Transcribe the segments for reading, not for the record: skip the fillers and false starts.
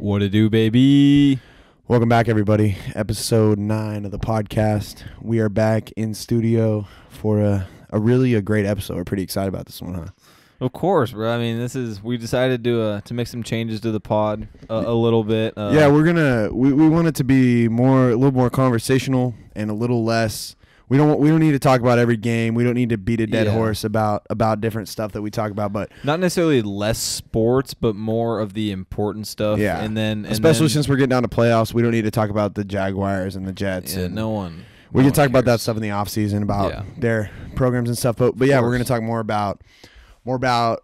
What to do, baby? Welcome back, everybody. Episode 9 of the podcast. We are back in studio for a really great episode. We're pretty excited about this one, huh? Of course, bro. I mean, we decided to make some changes to the pod a little bit. Yeah, we want it to be a little more conversational and a little less. We don't need to talk about every game. We don't need to beat a dead horse about different stuff that we talk about, but not necessarily less sports, but more of the important stuff. Yeah, especially since we're getting down to playoffs, we don't need to talk about the Jaguars and the Jets. Yeah, no one cares. talk about that stuff in the off season about their programs and stuff. But yeah, we're going to talk more about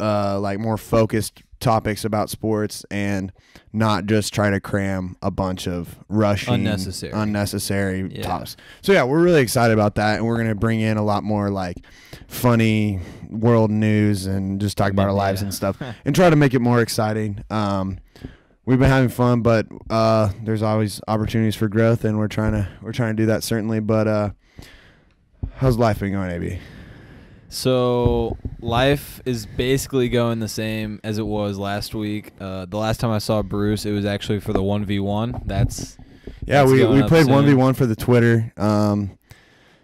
like more focused topics about sports and not just try to cram a bunch of rushing unnecessary topics. So yeah, we're really excited about that, and we're going to bring in a lot more like funny world news and just talk about our lives and stuff and try to make it more exciting. We've been having fun, but there's always opportunities for growth, and we're trying to do that certainly. But how's life been going, AB? So life is basically going the same as it was last week. The last time I saw Bruce, it was actually for the 1v1. We played 1v1 for the Twitter.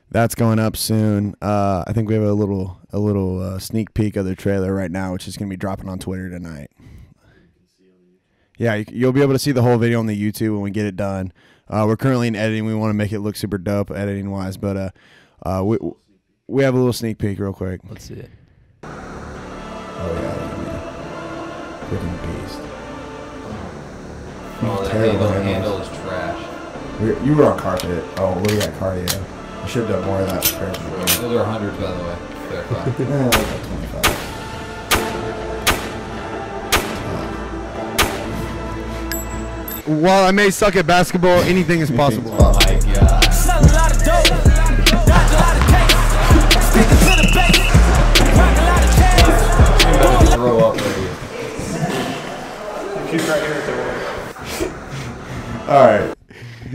That's going up soon. I think we have a little sneak peek of the trailer right now, which is going to be dropping on Twitter tonight. Yeah, you'll be able to see the whole video on the YouTube when we get it done. We're currently in editing. We want to make it look super dope editing wise, but we have a little sneak peek real quick. Let's see it. Oh, yeah. Freaking beast. Oh, the handle is trash. You were on carpet. Oh, look at that cardio. I should have done more of that. Those are 100s, by the way. While I may suck at basketball, anything is possible. Oh, my God. Throw up right She's right here. All right.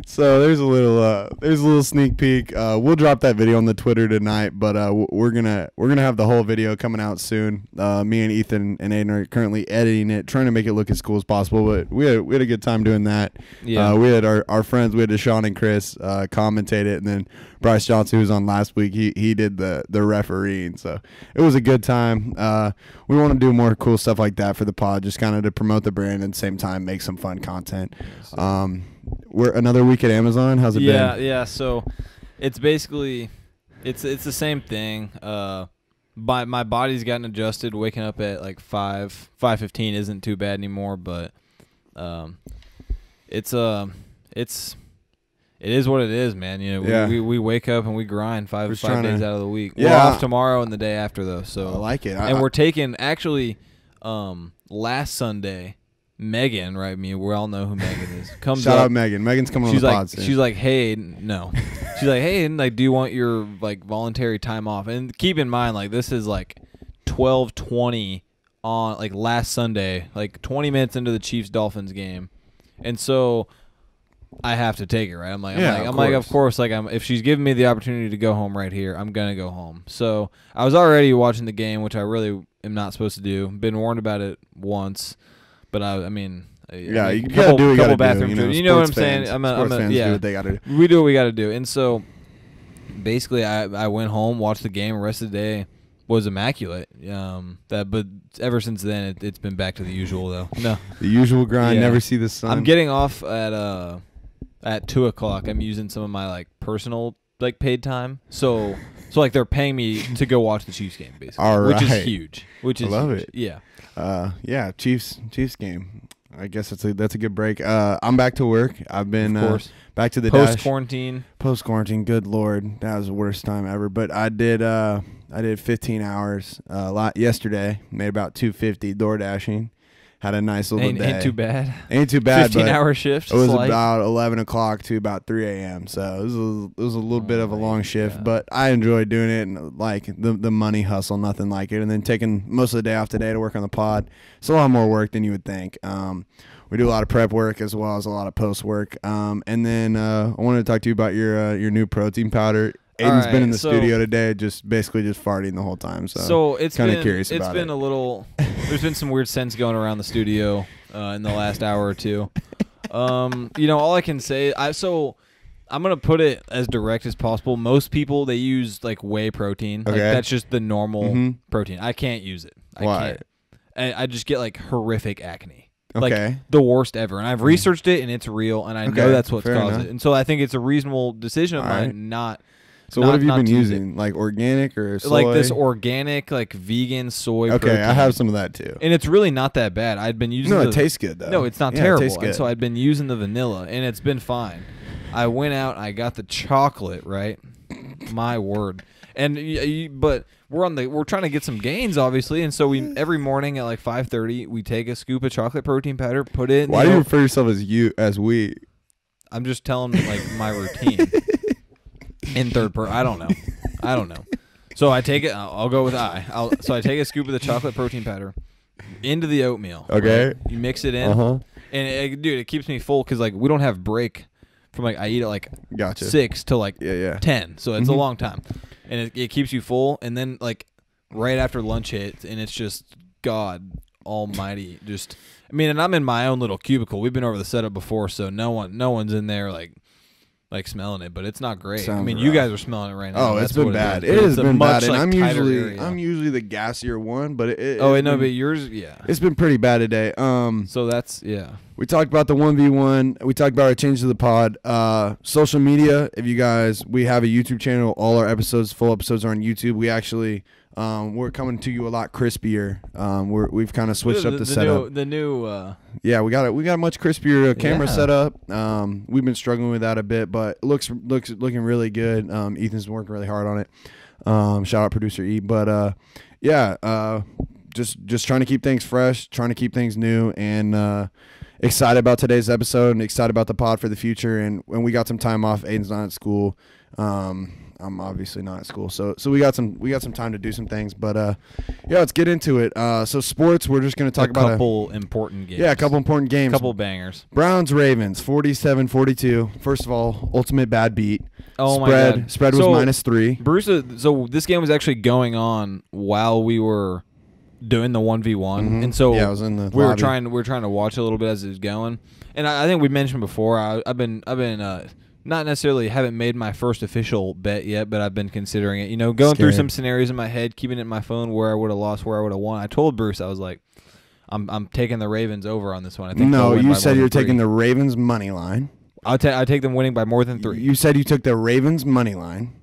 So there's a little sneak peek. We'll drop that video on the Twitter tonight, but we're gonna have the whole video coming out soon. Me and Ethan and Aiden are currently editing it, trying to make it look as cool as possible. But we had a good time doing that. Yeah. We had our friends. We had Deshaun and Chris commentate it, and then Bryce Johnson, who was on last week, he did the refereeing. So it was a good time. We want to do more cool stuff like that for the pod, just kind of to promote the brand and at the same time make some fun content. We're another week at Amazon. How's it been? Yeah. So it's basically it's the same thing. My body's gotten adjusted. Waking up at like 5:15 isn't too bad anymore. But it is what it is, man. You know, we wake up and we grind five days out of the week. Yeah. We're off tomorrow and the day after though. So I like it. And we're taking last Sunday. Megan, right? We all know who Megan is. Shout out Megan. Megan's coming on the pod soon. She's like, hey, no. She's like, hey, like, do you want your like voluntary time off? And keep in mind, like, this is like 12:20 on like last Sunday, like 20 minutes into the Chiefs-Dolphins game, and so I have to take it, right? I'm like, of course, like, if she's giving me the opportunity to go home right here, I'm gonna go home. So I was already watching the game, which I really am not supposed to do. Been warned about it once. But you gotta do what you gotta do. You know what I'm saying? Sports fans do what they gotta do. We do what we gotta do. And so, basically, I went home, watched the game. The rest of the day was immaculate. But ever since then, it's been back to the usual though. No, the usual grind. Never see the sun. I'm getting off at 2:00. I'm using some of my like personal like paid time. So like they're paying me to go watch the Chiefs game basically. All right. Which is huge. I love it. Yeah. Chiefs game. I guess that's a good break. I'm back to work. I've been back to the post quarantine. Good Lord, that was the worst time ever. But I did 15 hours yesterday. Made about $250 door dashing. Had a nice little day. Ain't too bad. 15-hour shift. It was about 11 o'clock to about 3 a.m. So it was a little bit of a long shift, but I enjoyed doing it and like the money hustle, nothing like it. And then taking most of the day off today to work on the pod. It's a lot more work than you would think. We do a lot of prep work as well as a lot of post work. And then I wanted to talk to you about your new protein powder. Aiden's been in the studio today, just basically just farting the whole time. So it's kind of curious about it. It's been a little. There's been some weird scents going around the studio in the last hour or two. All I can say, I'm gonna put it as direct as possible. Most people, they use like whey protein. Okay. Like, that's just the normal protein. I can't use it. Why? I just get like horrific acne. Okay. Like the worst ever. And I've researched it, and it's real, and I know that's what's caused it. And so I think it's a reasonable decision of mine not. So what have you been using? Like organic or soy? Like this organic, like vegan soy protein. I have some of that too. And it's really not that bad. I'd been using it tastes good though. No, it's not terrible. It tastes good. And so I'd been using the vanilla, and it's been fine. I went out, I got the chocolate, right? My word. And but we're trying to get some gains, obviously, and so we every morning at like 5:30 we take a scoop of chocolate protein powder, put it in. Why do you refer yourself as we? I'm just telling like my routine. In third person, I don't know. So I take it. I'll go with I. So I take a scoop of the chocolate protein powder into the oatmeal. Okay. Right? You mix it in, and it keeps me full because like we don't have break from like I eat at like 6 to like 10, so it's a long time, and it keeps you full. And then like right after lunch hits, and it's just God Almighty. Just and I'm in my own little cubicle. We've been over the setup before, so no one's in there like smelling it, but it's not great. You guys are smelling it right now. Oh, it's been bad. It has been bad, and I'm usually the gassier one, but but yours, it's been pretty bad today. So that's We talked about the 1v1. We talked about our change to the pod. Social media. If you guys, we have a YouTube channel. All our full episodes are on YouTube. We actually. We're coming to you a lot crispier. We've kind of switched up the setup. Yeah, we got a much crispier camera setup. We've been struggling with that a bit, but it looking really good. Ethan's been working really hard on it. Shout out producer E. But just trying to keep things fresh, trying to keep things new, and excited about today's episode and excited about the pod for the future. And when we got some time off, Aiden's not at school. I'm obviously not at school, so we got some time to do some things, but let's get into it. So sports, we're just going to talk about a couple important games. Yeah, a couple important games. Couple bangers. Browns Ravens 47-42. First of all, ultimate bad beat. Oh my God. Spread was -3. Bruce, so this game was actually going on while we were doing the 1v1, and so I was in the we lobby. were trying to watch a little bit as it was going, and I think we mentioned before I've been not necessarily haven't made my first official bet yet, but I've been considering it. Going through some scenarios in my head, keeping it in my phone where I would have lost, where I would have won. I told Bruce, I was like, I'm taking the Ravens over on this one. I think no, you said you're taking the Ravens money line. I take them winning by more than 3. You said you took the Ravens money line.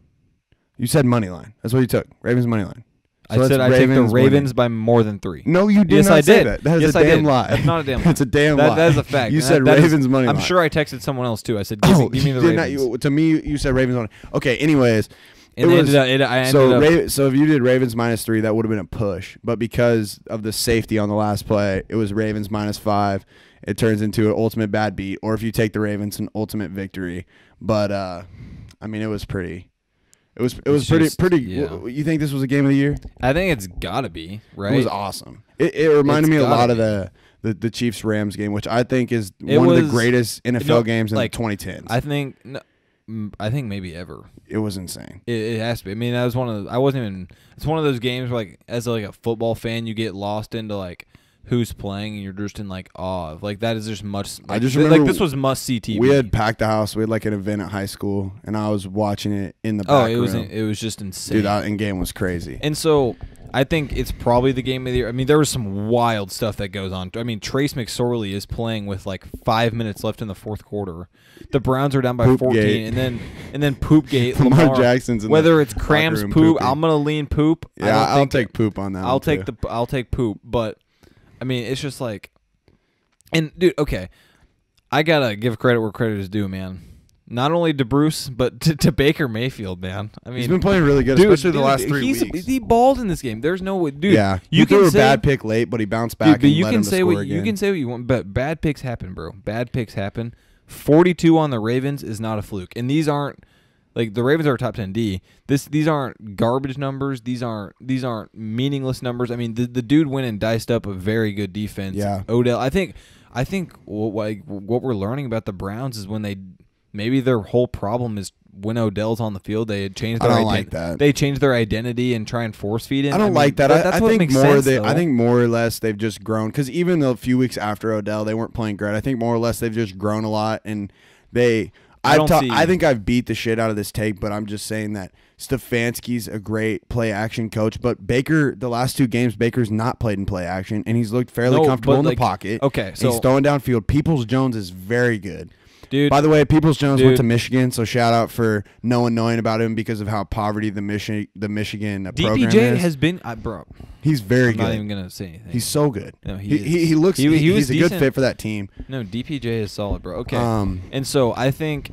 You said money line. That's what you took. Ravens money line. So I said I take the Ravens by more than 3. No, you did not say that. That is a damn lie. That's not a damn lie. That's a damn lie. That is a fact. You said Ravens money line. I'm sure I texted someone else too. I said, give me the Ravens. To me, you said Ravens money. Okay, anyways. I ended up. So if you did Ravens -3, that would have been a push. But because of the safety on the last play, it was Ravens -5. It turns into an ultimate bad beat. Or if you take the Ravens, an ultimate victory. But, it was pretty. It was pretty. Yeah. You think this was a game of the year? I think it's got to be, right? It was awesome. It reminded me a lot of the Chiefs Rams game, which I think is one of the greatest NFL games in the 2010s. I think maybe ever. It was insane. It has to be. That was one of. It's one of those games where, like, as a football fan, you get lost into like who's playing, and you're just in like awe of that is just much. I just remember this was must see TV. We had packed the house. We had like an event at high school, and I was watching it in the back room. It was just insane. Dude, that game was crazy. And so I think it's probably the game of the year. There was some wild stuff that goes on. Trace McSorley is playing with like 5 minutes left in the fourth quarter. The Browns are down by 14, and then Poopgate. Lamar Jackson's in whether it's Cram's poop, pooping. I'm gonna lean poop. Yeah, I'll take poop on that. I'll take poop, but. It's just like, and dude, okay, I gotta give credit where credit is due, man. Not only to Bruce, but to Baker Mayfield, man. He's been playing really good, especially the last 3 weeks. He balled in this game. There's no way, dude. Yeah, you threw a bad pick late, but he bounced back. Dude, but you can say what you want, but bad picks happen, bro. Bad picks happen. 42 on the Ravens is not a fluke, and these aren't. Like, the Ravens are a top 10 D. These aren't garbage numbers. These aren't meaningless numbers. The dude went and diced up a very good defense. Yeah. Odell. I think what we're learning about the Browns is when maybe their whole problem is when Odell's on the field, they changed. I don't like that. They changed their identity and try and force feed it. I don't like that. That's I what think makes more. sense, I think more or less they've just grown because even a few weeks after Odell, they weren't playing great. I think more or less they've just grown a lot, and they. I think I've beat the shit out of this take, but I'm just saying that Stefanski's a great play action coach, but Baker, the last 2 games, Baker's not played in play action, and he's looked fairly comfortable in the pocket. Okay, so he's throwing downfield. Peoples-Jones is very good. Dude, by the way, Peoples-Jones went to Michigan, so shout out for no one knowing about him because of how poverty the Michigan program is. DPJ has been, bro. He's very good. I'm not even gonna say anything. He's so good. No, he looks. He's a good fit for that team. No, DPJ is solid, bro. Okay, and so I think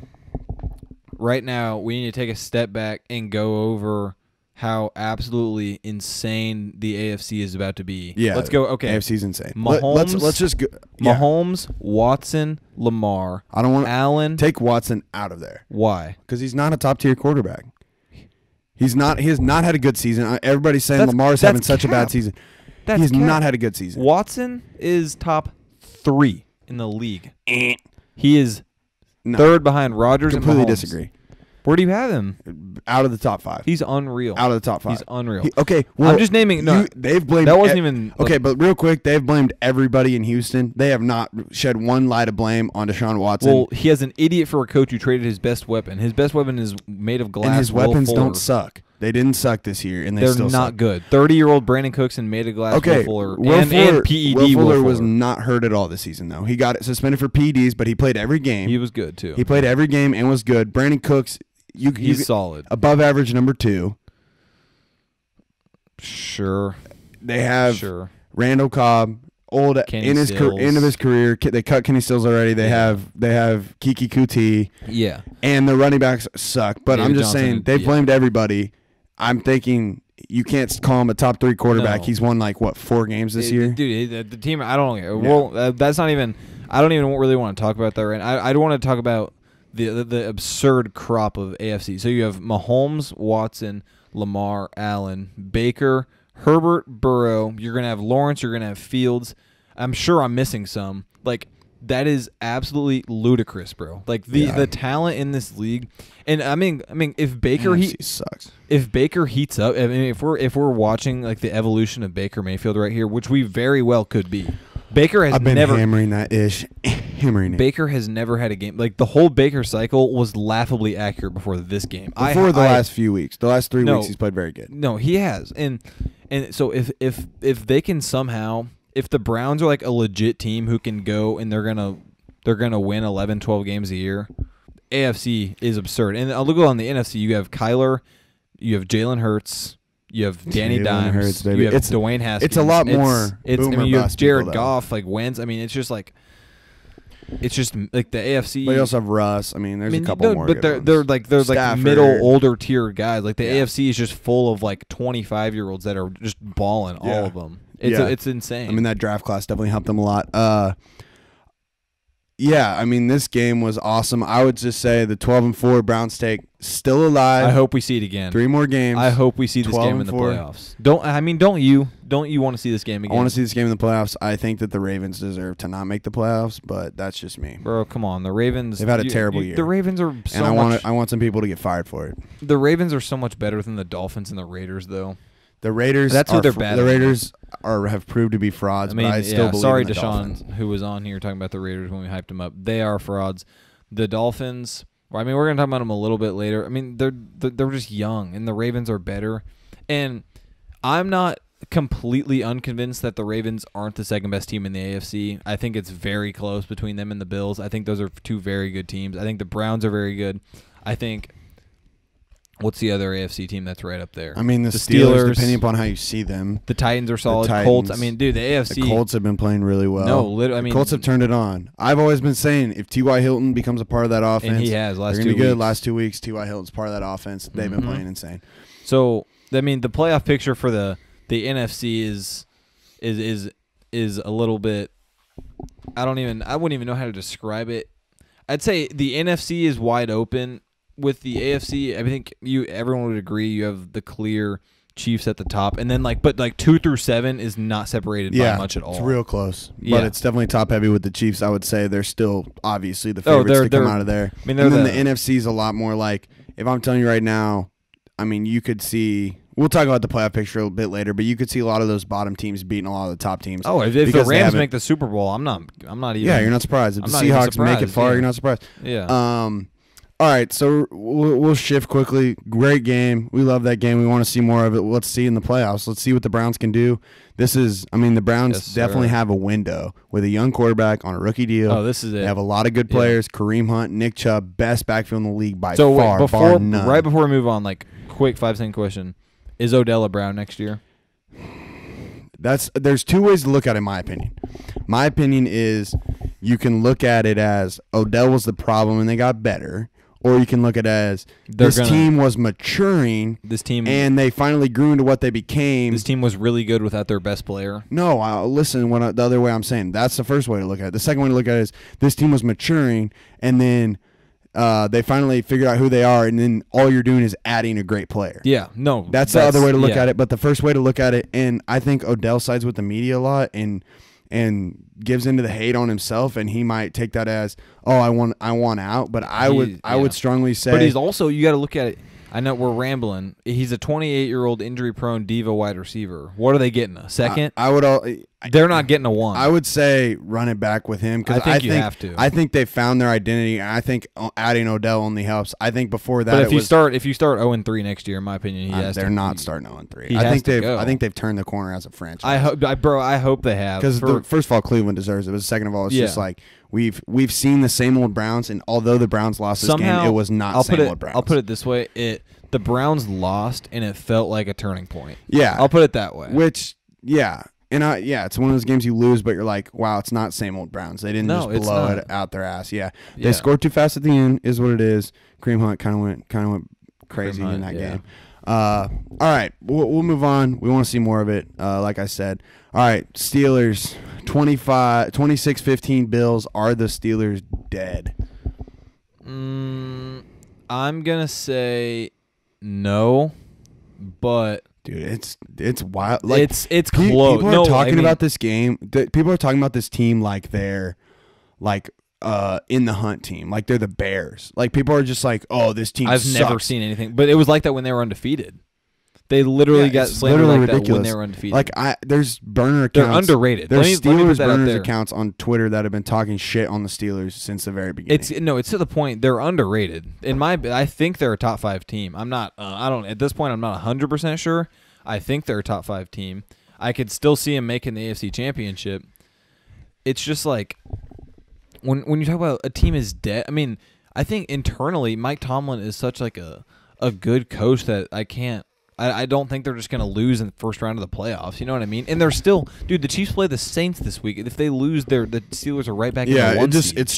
right now we need to take a step back and go over how absolutely insane the AFC is about to be. Yeah, let's go. Okay, AFC's insane. Mahomes, let's just go. Yeah. Mahomes, Watson, Lamar. I don't want Allen. Take Watson out of there. Why? Because he's not a top tier quarterback. He's not. He has not had a good season. Everybody's saying Lamar's having such a bad season. He's not had a good season. Watson is top 3 in the league. He is third behind Rodgers and Mahomes. Completely disagree. Where do you have him? Out of the top 5. He's unreal. Out of the top 5. He's unreal. Okay, well, I'm just naming. No, they've blamed. That wasn't even. Okay, but real quick, they've blamed everybody in Houston. They have not shed one light of blame on Deshaun Watson. Well, he has an idiot for a coach who traded his best weapon. His best weapon is made of glass. And his weapons don't suck. They didn't suck this year, and they're still not suck. good. 30-year-old Brandon Cooks and made of glass. Okay, Will Fuller and PED. Will Fuller was Fuller. not hurt at all this season, though. He got suspended for PEDs, but he played every game. He was good too. He played every game and was good. Brandon Cooks, he's solid, above average number 2. Sure. They have Randall Cobb, old end of his career. They cut Kenny Stills already. They have Kiki Kuti. Yeah. And the running backs suck. But David I'm just saying they blamed everybody. I'm thinking you can't call him a top 3 quarterback. No. He's won 4 games this year. Dude, the team. I don't. Well, that's not even. I don't even really want to talk about that right now. I don't want to talk about the absurd crop of AFC. So you have Mahomes, Watson, Lamar, Allen, Baker, Herbert, Burrow. You're gonna have Lawrence. You're gonna have Fields. I'm sure I'm missing some. That is absolutely ludicrous, bro. The talent in this league, and I mean, if Baker sucks. If Baker heats up, I mean, if we're watching the evolution of Baker Mayfield right here, which we very well could be. Baker has never hammering that ish, hammering it. Baker has never had a game the whole Baker cycle was laughably accurate before this game. Before the last few weeks, the last 3 weeks, he's played very good. No, he has, and so if they can somehow. If the Browns are a legit team who can go and they're gonna win 11, 12 games a year, AFC is absurd. And I'll look on the NFC. You have Kyler, you have Jalen Hurts, you have Danny Dimes, you have Dwayne Haskins. It's a lot more. You have Jared Goff, Wentz. I mean, it's just the AFC. But you also have Russ. I mean, there's a couple more. But they're middle older tier guys. The AFC is just full of 25-year-olds that are just balling. All of them. It's insane. I mean, that draft class definitely helped them a lot. Yeah, I mean, this game was awesome. I would just say the 12-4 Browns take still alive. I hope we see it again. 3 more games. I hope we see this game in the playoffs. Don't you want to see this game again? I want to see this game in the playoffs. I think that the Ravens deserve to not make the playoffs, but that's just me. Bro, come on. The Ravens. They've had a terrible year. The Ravens are so and I want some people to get fired for it. The Ravens are so much better than the Dolphins and the Raiders, though. The Raiders. That's who they're bad. The Raiders have proved to be frauds. But I still believe sorry, in the Deshaun, Dolphins. who was on here talking about the Raiders when we hyped them up. They are frauds. The Dolphins. Well, I mean, we're gonna talk about them a little bit later. I mean, they're just young, and the Ravens are better. And I'm not completely unconvinced that the Ravens aren't the second best team in the AFC. I think it's very close between them and the Bills. I think those are 2 very good teams. I think the Browns are very good. I think. What's the other AFC team that's right up there? I mean, the Steelers, depending upon how you see them. The Titans are solid. Colts. I mean, dude, the AFC. The Colts have been playing really well. No, I mean, the Colts have turned it on. I've always been saying if T.Y. Hilton becomes a part of that offense, and he has last 2 weeks. They're going to be good last 2 weeks. T.Y. Hilton's part of that offense. They've been playing insane. So, I mean, the playoff picture for the NFC is a little bit. I wouldn't even know how to describe it. I'd say the NFC is wide open. With the AFC, I think everyone would agree you have the clear Chiefs at the top, and then 2 through 7 is not separated by much at all. It's real close, but it's definitely top heavy with the Chiefs. I would say they're still obviously the favorites to come out of there. I mean, and then the NFC is a lot more if I'm telling you right now, I mean, you could see. We'll talk about the playoff picture a bit later, but you could see a lot of those bottom teams beating a lot of the top teams. Oh, if the Rams make the Super Bowl, I'm not even. Yeah, you're not surprised. If the Seahawks make it far, you're not surprised. Yeah. All right, so we'll shift quickly. Great game. We love that game. We want to see more of it. Let's see in the playoffs. Let's see what the Browns can do. The Browns definitely have a window with a young quarterback on a rookie deal. Oh, this is it. They have a lot of good players. Yeah. Kareem Hunt, Nick Chubb, best backfield in the league by far, bar none. Right before we move on, like quick 5-second question: is Odell a Brown next year? There's two ways to look at it, in my opinion. My opinion is you can look at it as Odell was the problem and they got better. Or you can look at it as this team was maturing, and they finally grew into what they became. This team was really good without their best player. No, listen. The other way I'm saying, that's the first way to look at it. The second way to look at it is this team was maturing, and then they finally figured out who they are, and then all you're doing is adding a great player. Yeah, no. That's the other way to look at it. But the first way to look at it, and I think Odell sides with the media a lot, and gives into the hate on himself, and he might take that as, oh, I want out. But I would strongly say, but he's also, you got to look at it. I know we're rambling. He's a 28-year-old injury-prone diva wide receiver. What are they getting? A second? They're not getting a one. I would say run it back with him because I think you have to. I think they found their identity, and I think adding Odell only helps. I think before that, but if you start 0-3 next year, in my opinion, they're not starting 0-3. I think they've turned the corner as a franchise. I hope they have. Because first of all, Cleveland deserves it. But second of all, it's just like we've seen the same old Browns, and although the Browns lost this game, it was not same old Browns. I'll put it this way: the Browns lost, and it felt like a turning point. Yeah, I'll put it that way. And it's one of those games you lose, but you're like, wow, it's not same old Browns. They didn't just blow it out their ass. Yeah, they scored too fast at the end, is what it is. Kareem Hunt kind of went crazy in that game. All right, we'll move on. We want to see more of it. Like I said, all right, Steelers 26-15 Bills. Are the Steelers dead? I'm gonna say no, but. Dude, it's wild. Like, it's close. People are talking about this game. People are talking about this team like they're like in the hunt team, like they're the Bears. Like people are just like, oh, this team. I've never seen anything, but it was like that when they were undefeated. They literally got slandered like ridiculous. That when they were undefeated. Like there's burner accounts. They're underrated. There's Steelers burners accounts on Twitter that have been talking shit on the Steelers since the very beginning. It's to the point they're underrated. I think they're a top 5 team. I'm not. At this point, I'm not 100% sure. I think they're a top 5 team. I could still see them making the AFC Championship. It's just like when you talk about a team is dead. I mean, I think internally Mike Tomlin is such like a good coach that I don't think they're just going to lose in the first round of the playoffs. You know what I mean? And they're still, dude. The Chiefs play the Saints this week. If they lose, the Steelers are right back. Yeah, in the 1 seed. It's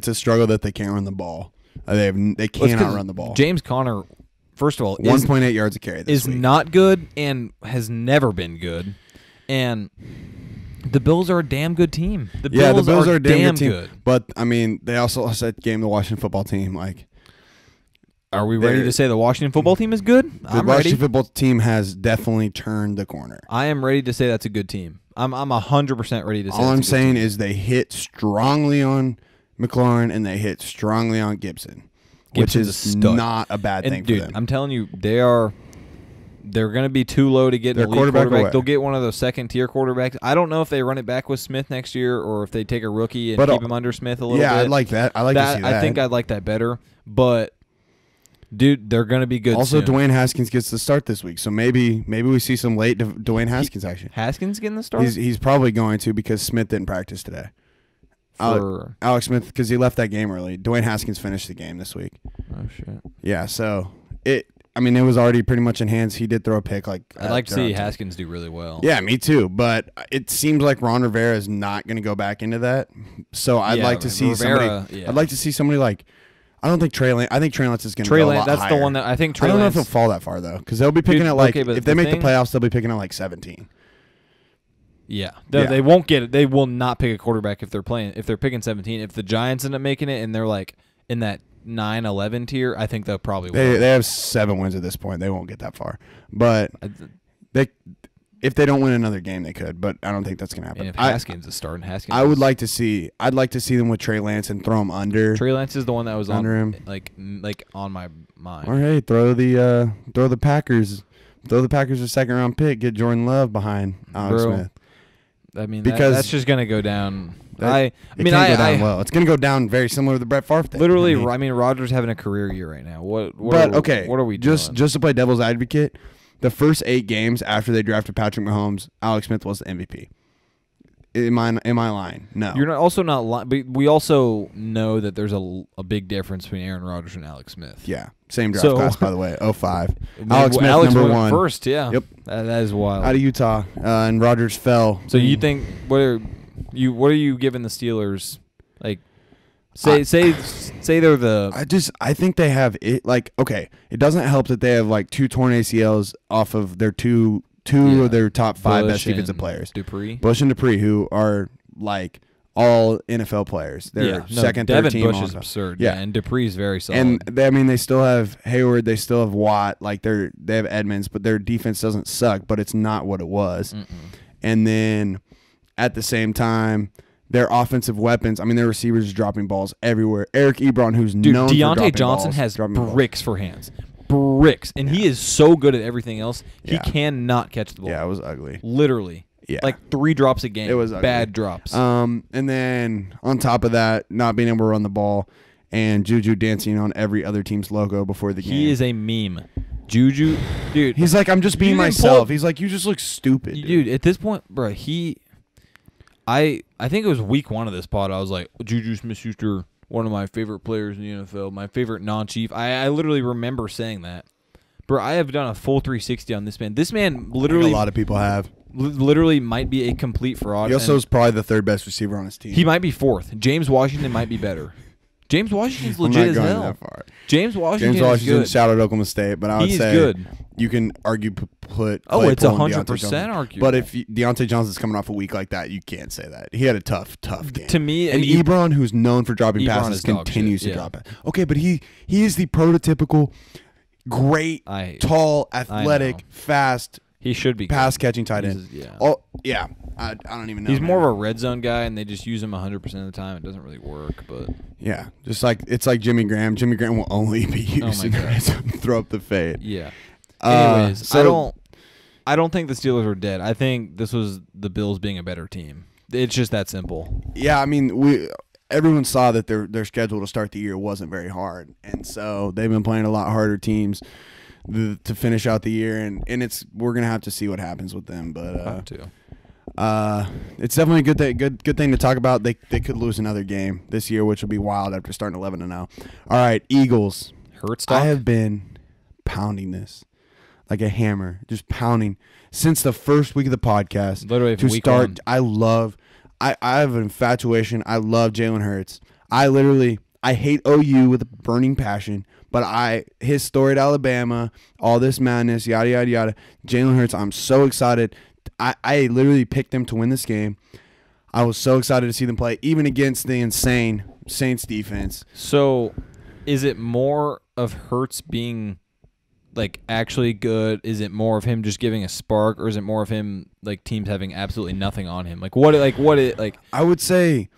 a struggle that they can't run the ball. They cannot run the ball. James Conner, first of all, 1.8 yards a carry this week. Not good and has never been good. And the Bills are a damn good team. The Bills are a damn good team. But I mean, they also lost that game to the Washington football team. Like. Are we ready to say the Washington football team is good? The Washington football team has definitely turned the corner. I am ready to say that's a good team. I'm 100% ready to say. All I'm saying is they hit strongly on McLaurin and they hit strongly on Gibson, which is not a bad thing for them. I'm telling you, they're going to be too low to get an elite quarterback. They'll get one of those second-tier quarterbacks. I don't know if they run it back with Smith next year or if they take a rookie and keep him under Smith a little bit. Yeah, I'd like that. I like to see that. I think I'd like that better, but. Dude, they're going to be good also, soon. Dwayne Haskins gets the start this week, so maybe we see some late Dwayne Haskins action. Haskins getting the start? He's probably going to because Smith didn't practice today. Alex Smith, because he left that game early. Dwayne Haskins finished the game this week. Oh, shit. Yeah, so it was already pretty much in hands. He did throw a pick. I'd like to see Haskins do really well. Yeah, me too, but it seems like Ron Rivera is not going to go back into that. So I'd like to see somebody. Yeah. I'd like to see somebody like. I don't think Trey Lance. I think Trey Lance is going to go a lot that's higher. The one that I think. I don't know if he'll fall that far though, because they'll be picking at like if they make the playoffs, they'll be picking at like 17. Yeah, they won't get it. They will not pick a quarterback if they're picking 17. If the Giants end up making it and they're like in that 9-11 tier, I think they'll probably. They have 7 wins at this point. They won't get that far, but if they don't win another game, they could, but I don't think that's gonna happen. And if Haskins is starting, Haskins. I'd like to see them with Trey Lance and throw him under. Trey Lance is the one that was under on him, like on my mind. Or hey, throw the Packers a second round pick, get Jordan Love behind Alex Smith. I mean, because that's just gonna go down. It's gonna go down very similar to the Brett Favre thing. Literally, I mean, Rodgers having a career year right now. What are we doing? Just to play devil's advocate, the first 8 games after they drafted Patrick Mahomes, Alex Smith was the MVP. Am I lying? No. You're also not lying, but we also know that there's a big difference between Aaron Rodgers and Alex Smith. Yeah, same draft class, by the way, 05. Alex Smith, Alex number went 1. first, yeah. Yep. That is wild. Out of Utah, and Rodgers fell. So you think, what are you giving the Steelers, like, say they're the... I think they have it, like, okay, it doesn't help that they have, like, 2 torn ACLs off of their two of their top 5 best defensive players. Bush and Dupree, who are like all NFL players. They're second, Devin third team. Bush is absurd. Yeah, and Dupree's very solid. And they still have Hayward. They still have Watt. Like they have Edmonds, but their defense doesn't suck. But it's not what it was. And then at the same time, their offensive weapons. I mean, their receivers are dropping balls everywhere. Eric Ebron, who's known for dropping Deontay Johnson balls, has bricks for hands. Bricks, and he is so good at everything else. He cannot catch the ball. Yeah, it was ugly. Literally. Yeah. Like 3 drops a game. It was ugly. Bad drops. And then on top of that, not being able to run the ball and Juju dancing on every other team's logo before the game. He is a meme. Juju, dude. He's like, I'm just being myself. He's like, you just look stupid. Dude, at this point, bro, I think it was week 1 of this pod. I was like, Juju Smith-Schuster, one of my favorite players in the NFL, my favorite non-chief. I literally remember saying that. Bro, I have done a full 360 on this man. This man literally... a lot of people have. Literally might be a complete fraud. He also is probably the 3rd best receiver on his team. He might be 4th. James Washington might be better. James Washington's legit as hell. That far. James Washington is good. Shout out Oklahoma State, but I would say good. You can argue put. It's 100% arguable. But if Deontay Johnson's coming off a week like that, you can't say that. He had a tough game. To me, and Ebron, who's known for dropping passes, continues to drop it. Okay, but he is the prototypical great, tall, athletic, fast. He should be pass catching tight end. Yeah. I don't even know. He's more of a red zone guy, and they just use him 100% of the time. It doesn't really work, but yeah, just like it's like Jimmy Graham. Jimmy Graham will only be used in the red zone to throw up the fade. Yeah. Anyways, I don't think the Steelers are dead. I think this was the Bills being a better team. It's just that simple. Yeah, I mean, everyone saw that their schedule to start the year wasn't very hard, and so they've been playing a lot harder teams to finish out the year, and we're gonna have to see what happens with them. But it's definitely a good thing to talk about. They could lose another game this year, which will be wild after starting 11-0. All right, Eagles. Hurts. I have been pounding this like a hammer, just pounding since the first week of the podcast. Literally to week start. 1. I have an infatuation. I love Jalen Hurts. I hate OU with a burning passion, but his story at Alabama, all this madness, yada, yada, yada. Jalen Hurts, I'm so excited. I literally picked them to win this game. I was so excited to see them play, even against the insane Saints defense. So is it more of Hurts being like actually good? Is it more of him just giving a spark, or is it more of him like teams having absolutely nothing on him? I would say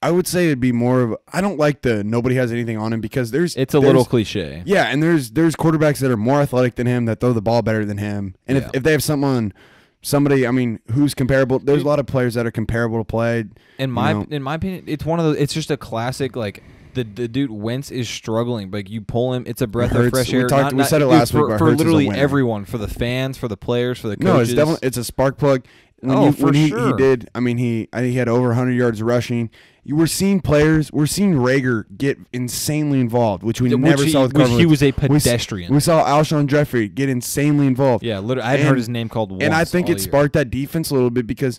it'd be more of I don't like the nobody has anything on him because it's a little cliche. Yeah, and there's quarterbacks that are more athletic than him that throw the ball better than him. And if they have somebody, I mean, who's comparable, there's a lot of players that are comparable to play. In my opinion, it's one of those. It's just a classic like. The dude Wentz is struggling, but you pull him, it's a breath of fresh air. We said it last week, but for literally everyone, for the fans, for the players, for the coaches. No, it's a spark plug. When he did. I think he had over 100 yards rushing. We're seeing Rager get insanely involved, which we never saw with Carson. He was a pedestrian. We saw Alshon Jeffrey get insanely involved. Yeah, literally, I hadn't heard his name called once. And I think it sparked that defense a little bit because,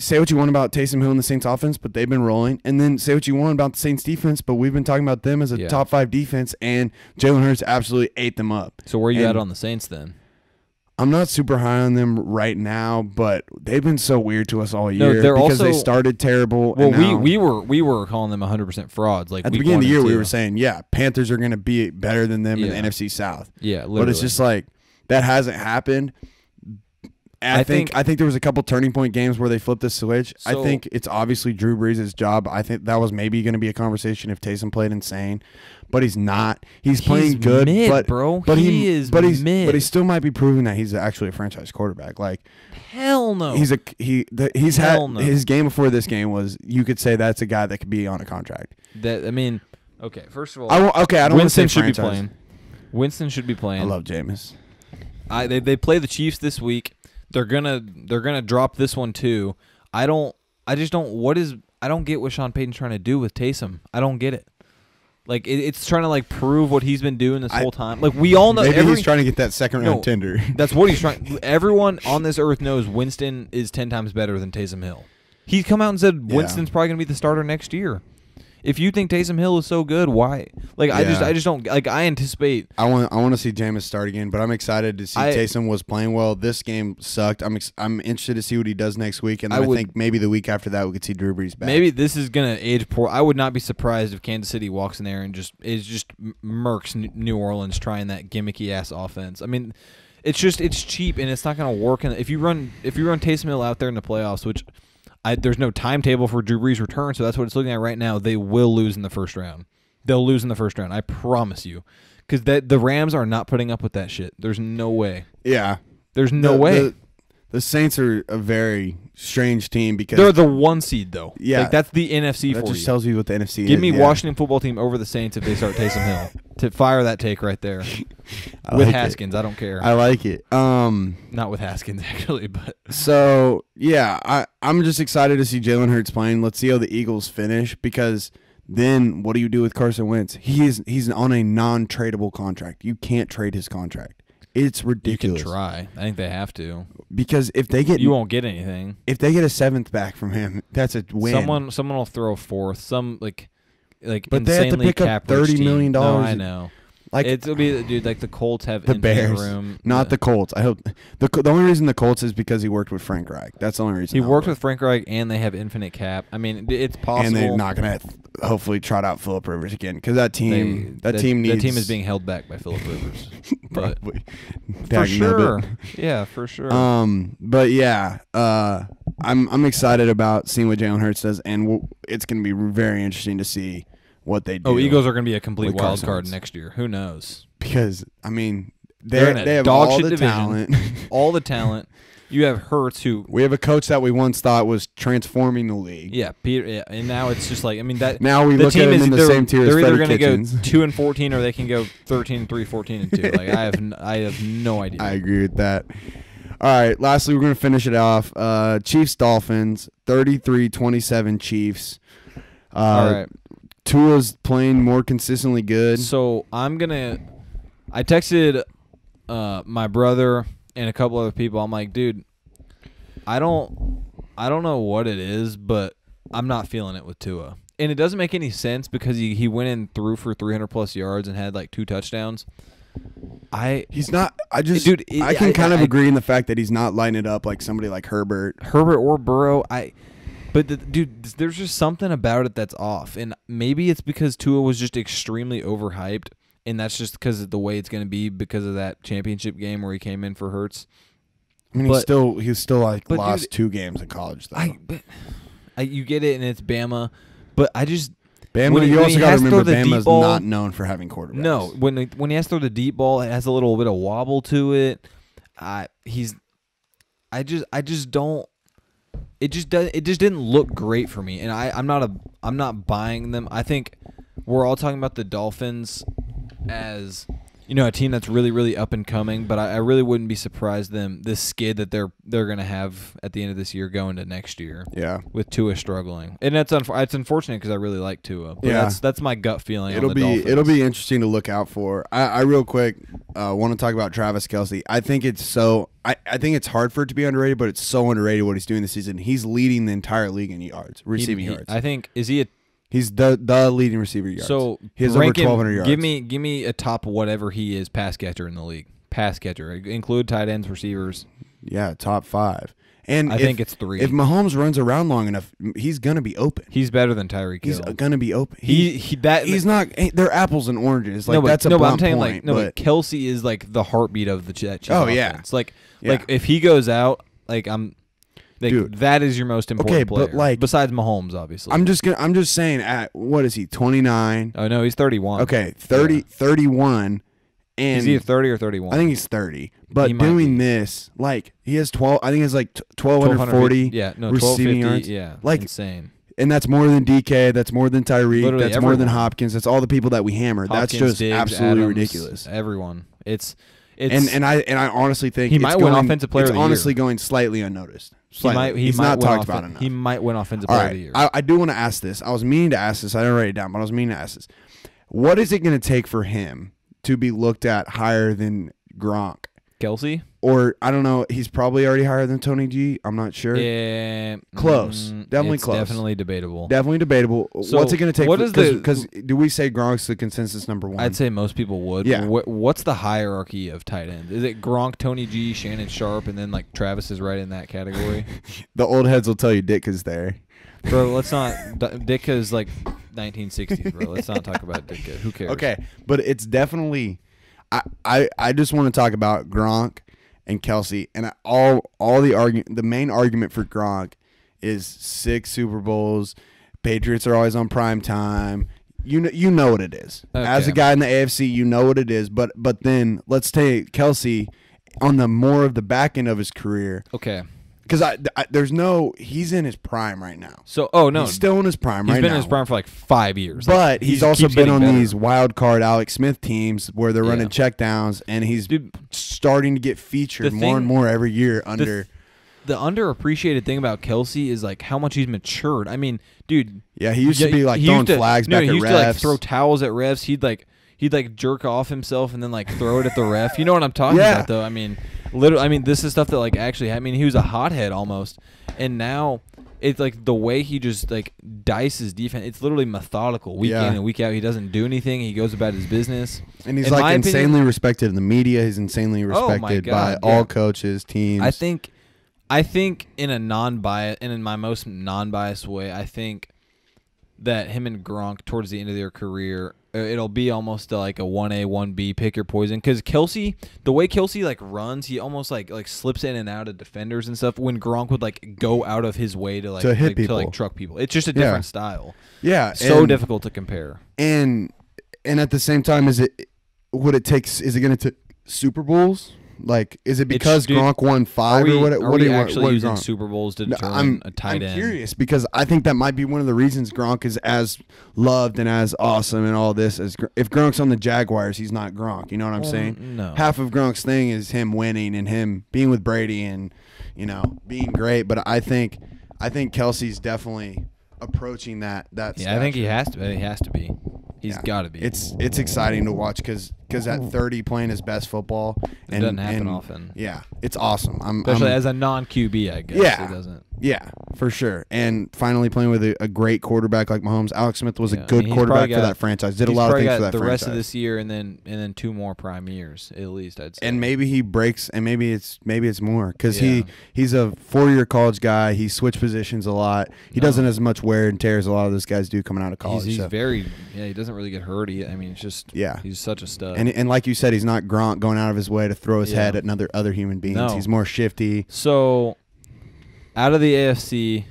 say what you want about Taysom Hill and the Saints offense, but they've been rolling. And then say what you want about the Saints defense, but we've been talking about them as a top 5 defense, and Jalen Hurts absolutely ate them up. So where are you at on the Saints then? I'm not super high on them right now, but they've been so weird to us all year because they started terrible. Well, we were calling them 100% frauds. Like at the beginning of the year, we were saying, Panthers are going to be better than them in the NFC South. Yeah, literally. But it's just like that hasn't happened. I think there was a couple turning point games where they flipped the switch. I So- think it's obviously Drew Brees' job. I think that was maybe going to be a conversation if Taysom played insane, but he's not. He's playing good, mid, but bro. But He is but he's mid. But he still might be proving that he's actually a franchise quarterback. Like Hell no. he's Hell had no. his game before this game was, you could say that's a guy that could be on a contract. Okay. First of all, I don't want to Winston say should be franchise. playing. Winston should be playing. I love Jameis. They play the Chiefs this week. They're gonna drop this one too. I don't get what Sean Payton's trying to do with Taysom. I don't get it. Like it's trying to like prove what he's been doing this whole time. Like we all know. Maybe he's trying to get that second round tender. That's what he's trying. Everyone on this earth knows Winston is 10 times better than Taysom Hill. He's come out and said Winston's probably gonna be the starter next year. If you think Taysom Hill is so good, why? Like I just don't like. I anticipate. I want to see Jameis start again, but I'm excited to see Taysom was playing well. This game sucked. I'm interested to see what he does next week, and then I think maybe the week after that we could see Drew Brees back. Maybe this is gonna age poor. I would not be surprised if Kansas City walks in there and just murks New Orleans trying that gimmicky ass offense. I mean, it's cheap and it's not gonna work. And if you run Taysom Hill out there in the playoffs, which there's no timetable for Drew Brees' return, so that's what it's looking at right now. They will lose in the first round. They'll lose in the first round. I promise you, because the Rams are not putting up with that shit. There's no way. Yeah, there's no way. The Saints are a very strange team because they're the 1 seed though. Yeah, like that's the NFC that for just you. tells you what the NFC is. Give me Washington football team over the Saints if they start Taysom Hill. To fire that take right there. With Haskins, I don't care. I like it. Not with Haskins actually, but so yeah, I'm just excited to see Jalen Hurts playing. Let's see how the Eagles finish, because then what do you do with Carson Wentz? He's on a non-tradable contract. You can't trade his contract. It's ridiculous. You can try. I think they have to. Because if they get, you won't get anything. If they get a 7th back from him, that's a win. Someone will throw a 4th. Some like but they have to pick up $30 million. No, I know. Like it'll be, dude. Like the Colts have the infinite Bears, room. not the Colts. I hope the only reason the Colts is because he worked with Frank Reich. That's the only reason he worked with Frank Reich, and they have infinite cap. I mean, it's possible. And they're not gonna hopefully trot out Phillip Rivers again, because that team needs. That team is being held back by Phillip Rivers. Probably. For sure. Yeah, for sure. But yeah, I'm excited about seeing what Jalen Hurts does, and it's gonna be very interesting to see what they do. Oh, Eagles are going to be a complete wild Carson card Wentz. next year. Who knows? Because I mean, They're in a they have dog all shit the division. talent. All the talent. You have Hurts, who we have a coach that we once thought was transforming the league. yeah, Peter. Yeah, and now it's just like, I mean, that Now we the look team at him is in the either- same tier as they're either Freddie gonna Kitchens. go 2-14, or they can go 13-3, 14-2. Like I have no idea. I agree with that. All right, lastly, we're going to finish it off. Chiefs Dolphins 33-27 Chiefs. All right. Tua's playing more consistently good. So I texted my brother and a couple other people. I'm like, dude, I don't know what it is, but I'm not feeling it with Tua. And it doesn't make any sense because he went in through for 300+ yards and had like 2 touchdowns. He's not. I can kind of agree in the fact that he's not lighting it up like somebody like Herbert or Burrow. Dude, there's just something about it that's off, and maybe it's because Tua was just extremely overhyped, and that's just because of the way it's going to be because of that championship game where he came in for Hurts. I mean, he's still like lost, dude, 2 games in college though. You get it, and it's Bama, but I just. Bama, you also got to remember Bama's not known for having quarterbacks. No, when he has to throw the deep ball, it has a little bit of wobble to it. I just don't. It just didn't look great for me, and I'm not buying them. I think we're all talking about the Dolphins as, you know, a team that's really, really up and coming, but I really wouldn't be surprised this skid that they're gonna have at the end of this year going to next year. Yeah, with Tua struggling, and it's unfortunate because I really like Tua. But yeah, that's my gut feeling. It'll be interesting to look out for. I real quick want to talk about Travis Kelce. I think it's hard for it to be underrated, but it's so underrated what he's doing this season. He's leading the entire league in receiving yards. I think he's the leading receiver yards. So he has over 1,200 yards. Give me a top whatever he is pass catcher in the league. Pass catcher, include tight ends, receivers. Yeah, top 5. And I think it's 3. If Mahomes runs around long enough, he's gonna be open. He's better than Tyreek Hill. He's gonna be open. He's not. They're apples and oranges. Like that's a but blunt I'm saying point. but Kelce is like the heartbeat of the Chiefs. Oh yeah. Like if he goes out, Dude, that is your most important player. But like, besides Mahomes, obviously. I'm just saying, at what is he, 29? Oh no, he's 31. Okay, 31. And he's either 30 or 31. I think he's 30. But doing this, like, he has 12. I think it's like 1,240 receiving yards. Yeah, like, insane. And that's more than DK. That's more than Tyreek. Literally that's everyone. More than Hopkins. That's all the people that we hammered. That's just Diggs, absolutely Adams, ridiculous. Everyone. It's and I honestly think he might win offensive player of the year. It's honestly going slightly unnoticed. Slightly. He's might not talked about enough. He might win offensive player of the year. I do want to ask this. I was meaning to ask this. I didn't write it down, but I was meaning to ask this. What is it going to take for him to be looked at higher than Gronk? Kelsey? Or, I don't know, he's probably already higher than Tony G. I'm not sure. Yeah. Close. Definitely close. Definitely debatable. Definitely debatable. So what's it going to take? Because do we say Gronk's the consensus number one? I'd say most people would. Yeah. What's the hierarchy of tight end? Is it Gronk, Tony G, Shannon Sharp, and then like Travis is right in that category? The old heads will tell you Ditka's there. Bro, let's not. Ditka's like 1960s, bro. Let's not talk about Ditka. Who cares? Okay, but it's definitely. I just want to talk about Gronk and Kelsey, and the main argument for Gronk is 6 Super Bowls. Patriots are always on prime time. You know what it is. Okay. As a guy in the AFC, you know what it is. But then let's take Kelsey on the more of the back end of his career. Okay. Because he's in his prime right now. So, he's still in his prime right now. He's been in his prime for like 5 years. But he's also been on these wild card Alex Smith teams where they're running checkdowns, and he's starting to get featured more and more every year under. The underappreciated thing about Kelsey is like how much he's matured. I mean, dude. Yeah, he used to be like throwing flags back at refs. He used to like throw towels at refs. He'd like jerk off himself and then like throw it at the ref. You know what I'm talking about, though. I mean. Literally, I mean, this is stuff that like actually. I mean, he was a hothead almost, and now it's like the way he just like dices defense. It's literally methodical, week in and week out. He doesn't do anything. He goes about his business, and he's like insanely respected in the media. He's insanely respected by all coaches, teams. I think in a non-bias and in my most non-biased way, I think that him and Gronk towards the end of their career. It'll be almost like a 1A, 1B, pick your poison. Because Kelsey, the way Kelsey like runs, he almost like slips in and out of defenders and stuff. When Gronk would like go out of his way to hit people, to like truck people. It's just a different style. Yeah, so difficult to compare. And at the same time, is it going to take Super Bowls? Like, is it because Gronk won 5 or what? Are we actually using Super Bowls to determine a tight end? I'm curious because I think that might be one of the reasons Gronk is as loved and as awesome and all this. If Gronk's on the Jaguars, he's not Gronk. You know what I'm saying? No. Half of Gronk's thing is him winning and him being with Brady and being great. But I think Kelsey's definitely approaching that. Yeah, stature. I think he has to. He has to be. He's got to be. It's exciting to watch because at 30 playing his best football. It doesn't happen often. Yeah, it's awesome. Especially as a non-QB, I guess. Yeah, it doesn't. Yeah, for sure. And finally playing with a great quarterback like Mahomes. Alex Smith was a good quarterback for that franchise. Did a lot of things for that franchise. The rest of this year and then 2 more prime years at least, I'd say. And maybe he breaks, and maybe it's more because he's a 4-year college guy. He switched positions a lot. He doesn't as much wear and tear as a lot of those guys do coming out of college. He doesn't really get hurt. I mean, it's just he's such a stud. And like you said, he's not Gronk going out of his way to throw his head at other human beings. No. He's more shifty. So, out of the AFC,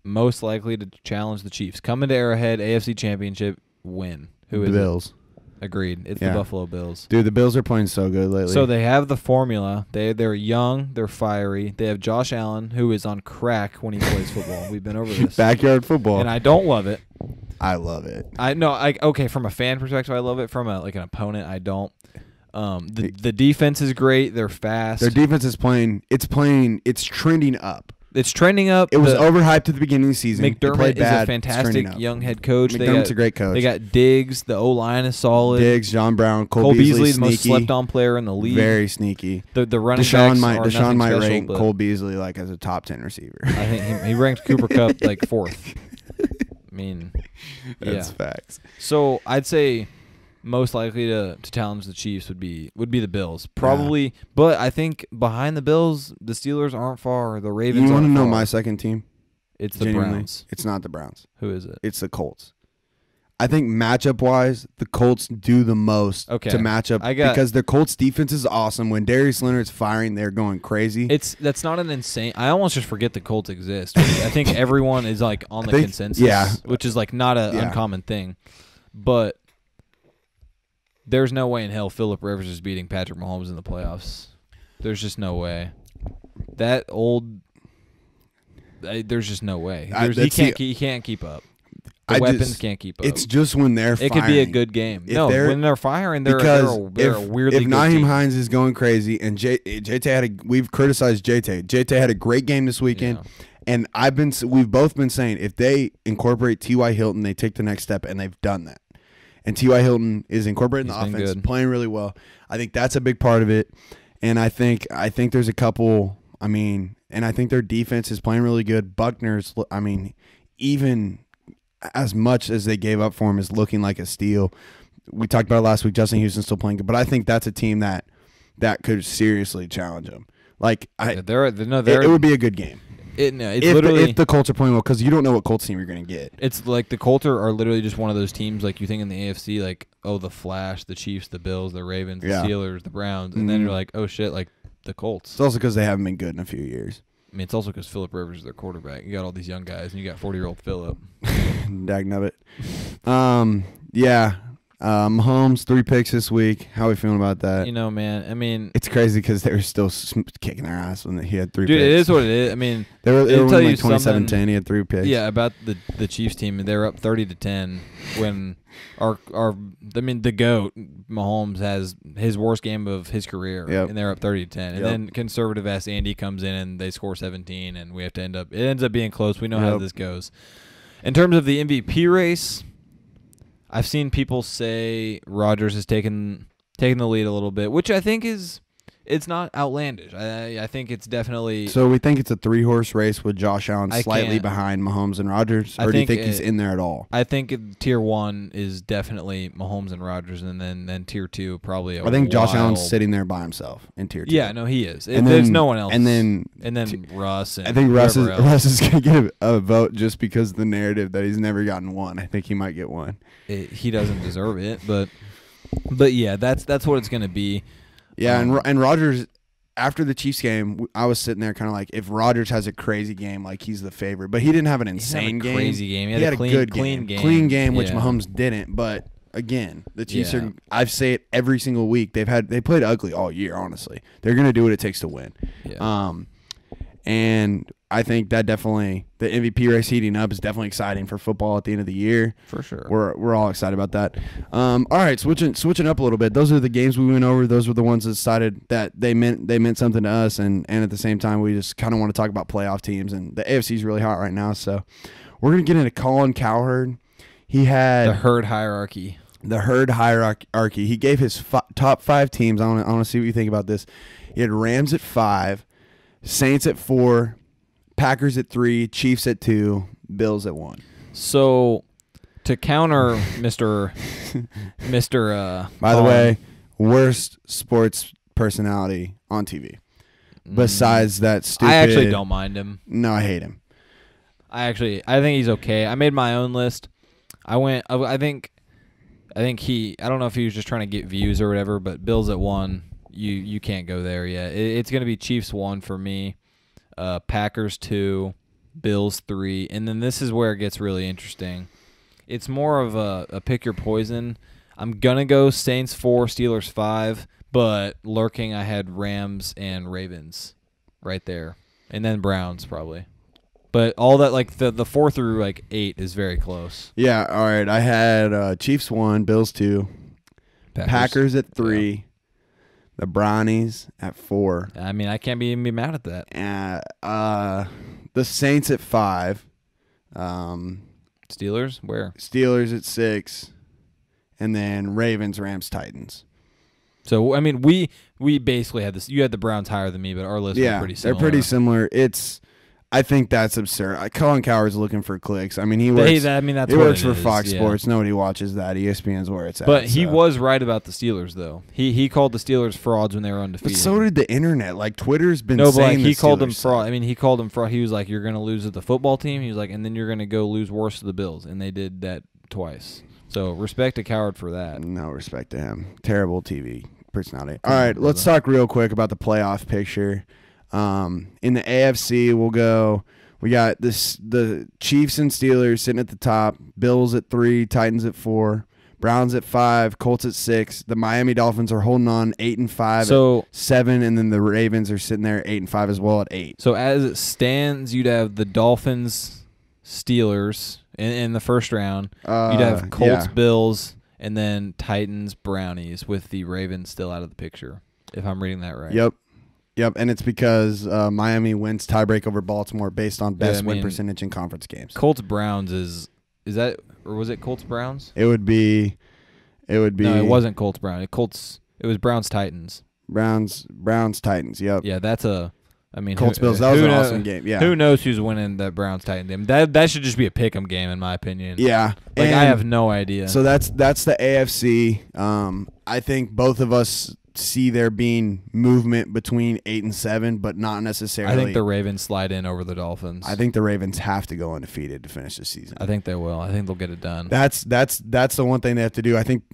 most likely to challenge the Chiefs. Come into Arrowhead, AFC Championship, win. Who is the Bills? Agreed. It's the Buffalo Bills. Dude, the Bills are playing so good lately. So they have the formula. They're young. They're fiery. They have Josh Allen, who is on crack when he plays football. We've been over this. Backyard football. And I don't love it. I love it. Okay, from a fan perspective, I love it. From an opponent, I don't. The defense is great. They're fast. Their defense is playing. It's trending up. It's trending up. It was overhyped at the beginning of the season. McDermott is a fantastic young head coach. McDermott's a great coach. They got Diggs. The O-line is solid. Diggs, John Brown, Cole Beasley, the most slept-on player in the league. Very sneaky. The running backs are Deshaun might special, rank Cole Beasley like as a top 10 receiver. I think he ranked Cooper Kupp like 4th. I mean, that's facts. So I'd say most likely to challenge the Chiefs would be the Bills. Probably, but I think behind the Bills, the Steelers aren't far. The Ravens aren't far. You want to know my second team? It's the Browns. It's not the Browns. Who is it? It's the Colts. I think matchup wise, the Colts do the most to match up because the Colts defense is awesome. When Darius Leonard's firing, they're going crazy. That's not an insane. I almost just forget the Colts exist. I think everyone is like on the consensus, which is like not an uncommon thing. But there's no way in hell Phillip Rivers is beating Patrick Mahomes in the playoffs. There's just no way. That old. There's just no way. He can't keep up. The weapons can't keep up. It's just when they're firing. It could be a good game. When they're firing, they're a weirdly good Nyheim team. Hines is going crazy, and we've criticized JT. JT had a great game this weekend, and we've both been saying if they incorporate T.Y. Hilton, they take the next step, and they've done that. And T.Y. Hilton is incorporating the offense, playing really well. I think that's a big part of it, and I think there's a couple. And I think their defense is playing really good. Buckner's, even as much as they gave up for him, is looking like a steal. We talked about it last week. Justin Houston's still playing good, but I think that's a team that could seriously challenge them. Like it would be a good game. If the Colts are playing well, because you don't know what Colts team you're going to get. It's like the Colts are literally just one of those teams like you think in the AFC, like the Flash, the Chiefs, the Bills, the Ravens, the Steelers, the Browns, and then you're like, oh shit, like the Colts. It's also because they haven't been good in a few years. It's also because Phillip Rivers is their quarterback. You got all these young guys, and you got 40-year-old Phillip. Dagnubbit. Mahomes 3 picks this week. How are we feeling about that? Man. It's crazy because they were still kicking their ass when he had 3 picks. Dude, it is what it is. They were like 27-10. He had 3 picks. Yeah, about the Chiefs team. They were up 30-10 when the GOAT Mahomes has his worst game of his career, and they're up 30-10. And then conservative ass Andy comes in and they score 17, and we have to it ends up being close. We know how this goes. In terms of the MVP race, I've seen people say Rodgers has taken the lead a little bit, which I think it's not outlandish. I think it's definitely. So we think it's a 3-horse race with Josh Allen slightly behind Mahomes and Rodgers, or do you think he's in there at all? I think tier 1 is definitely Mahomes and Rodgers, and then tier 2 probably. I think Josh Allen's sitting there by himself in tier 2. Yeah, no, he is. There's no one else. And then Russ. I think Russ is going to get a vote just because of the narrative that he's never gotten one. I think he might get one. He doesn't deserve it, but yeah, that's what it's going to be. Yeah, and Rodgers, after the Chiefs game, I was sitting there kind of like, if Rodgers has a crazy game, like he's the favorite. But he didn't have an insane game. Crazy game. He had a good clean game, which Mahomes didn't. But again, the Chiefs are. I say it every single week. They played ugly all year. Honestly, they're gonna do what it takes to win. Yeah. And I think that definitely the MVP race heating up is definitely exciting for football at the end of the year. For sure, we're all excited about that. All right, switching up a little bit. Those are the games we went over. Those were the ones that decided that they meant something to us, and at the same time, we just kind of want to talk about playoff teams. And the AFC is really hot right now, so we're gonna get into Colin Cowherd. He had the herd hierarchy. The herd hierarchy. He gave his top 5 teams. I want to see what you think about this. He had Rams at 5, Saints at 4, Packers at 3, Chiefs at 2, Bills at 1. So, to counter Mr. By the way, worst sports personality on TV. Besides that stupid. I actually don't mind him. No, I hate him. I think he's okay. I made my own list. I think he. I don't know if he was just trying to get views or whatever, but Bills at 1. You can't go there yet. It's going to be Chiefs 1 for me, Packers 2, Bills 3, and then this is where it gets really interesting. It's more of a pick your poison. I'm going to go Saints 4, Steelers 5, but lurking I had Rams and Ravens right there, and then Browns probably. But all that, like the 4 through like 8 is very close. Yeah, all right. I had Chiefs 1, Bills 2, Packers at 3. The Brownies at 4. I can't be mad at that. The Saints at 5. Steelers? Where? Steelers at 6. And then Ravens, Rams, Titans. So, we basically had this. You had the Browns higher than me, but our list was pretty similar. They're pretty similar. I think that's absurd. Colin Cowherd's looking for clicks. He works. That's he works for Fox Sports. Nobody watches that. ESPN's where it's at. But he was right about the Steelers, though. He called the Steelers frauds when they were undefeated. But so did the internet. Like Twitter's been saying he called them fraud. He called them fraud. He was like, "You're going to lose at the football team." He was like, "And then you're going to go lose worse to the Bills," and they did that twice. So respect to Coward for that. No respect to him. Terrible TV personality. All right, let's talk real quick about the playoff picture. In the AFC, we got the Chiefs and Steelers sitting at the top, Bills at 3, Titans at 4, Browns at 5, Colts at 6. The Miami Dolphins are holding on 8-5 at 7, and then the Ravens are sitting there 8-5 as well at 8. So as it stands, you'd have the Dolphins, Steelers in the first round. You'd have Colts, Bills, and then Titans, Brownies, with the Ravens still out of the picture, if I'm reading that right. Yep, and it's because Miami wins tiebreak over Baltimore based on best win percentage in conference games. Colts Browns is that, or was it Colts Browns? It would be. No, it wasn't Colts Browns. It was Browns Titans. Browns Titans. Yep. Yeah, that's a. I mean, Colts Bills. That was an awesome game. Yeah. Who knows who's winning that Browns Titans game? That should just be a pick'em game in my opinion. Yeah. Like I have no idea. So that's the AFC. I think both of us see there being movement between 8 and 7, but not necessarily. I think the Ravens slide in over the Dolphins. I think the Ravens have to go undefeated to finish the season. I think they will. I think they'll get it done. That's the one thing they have to do. I think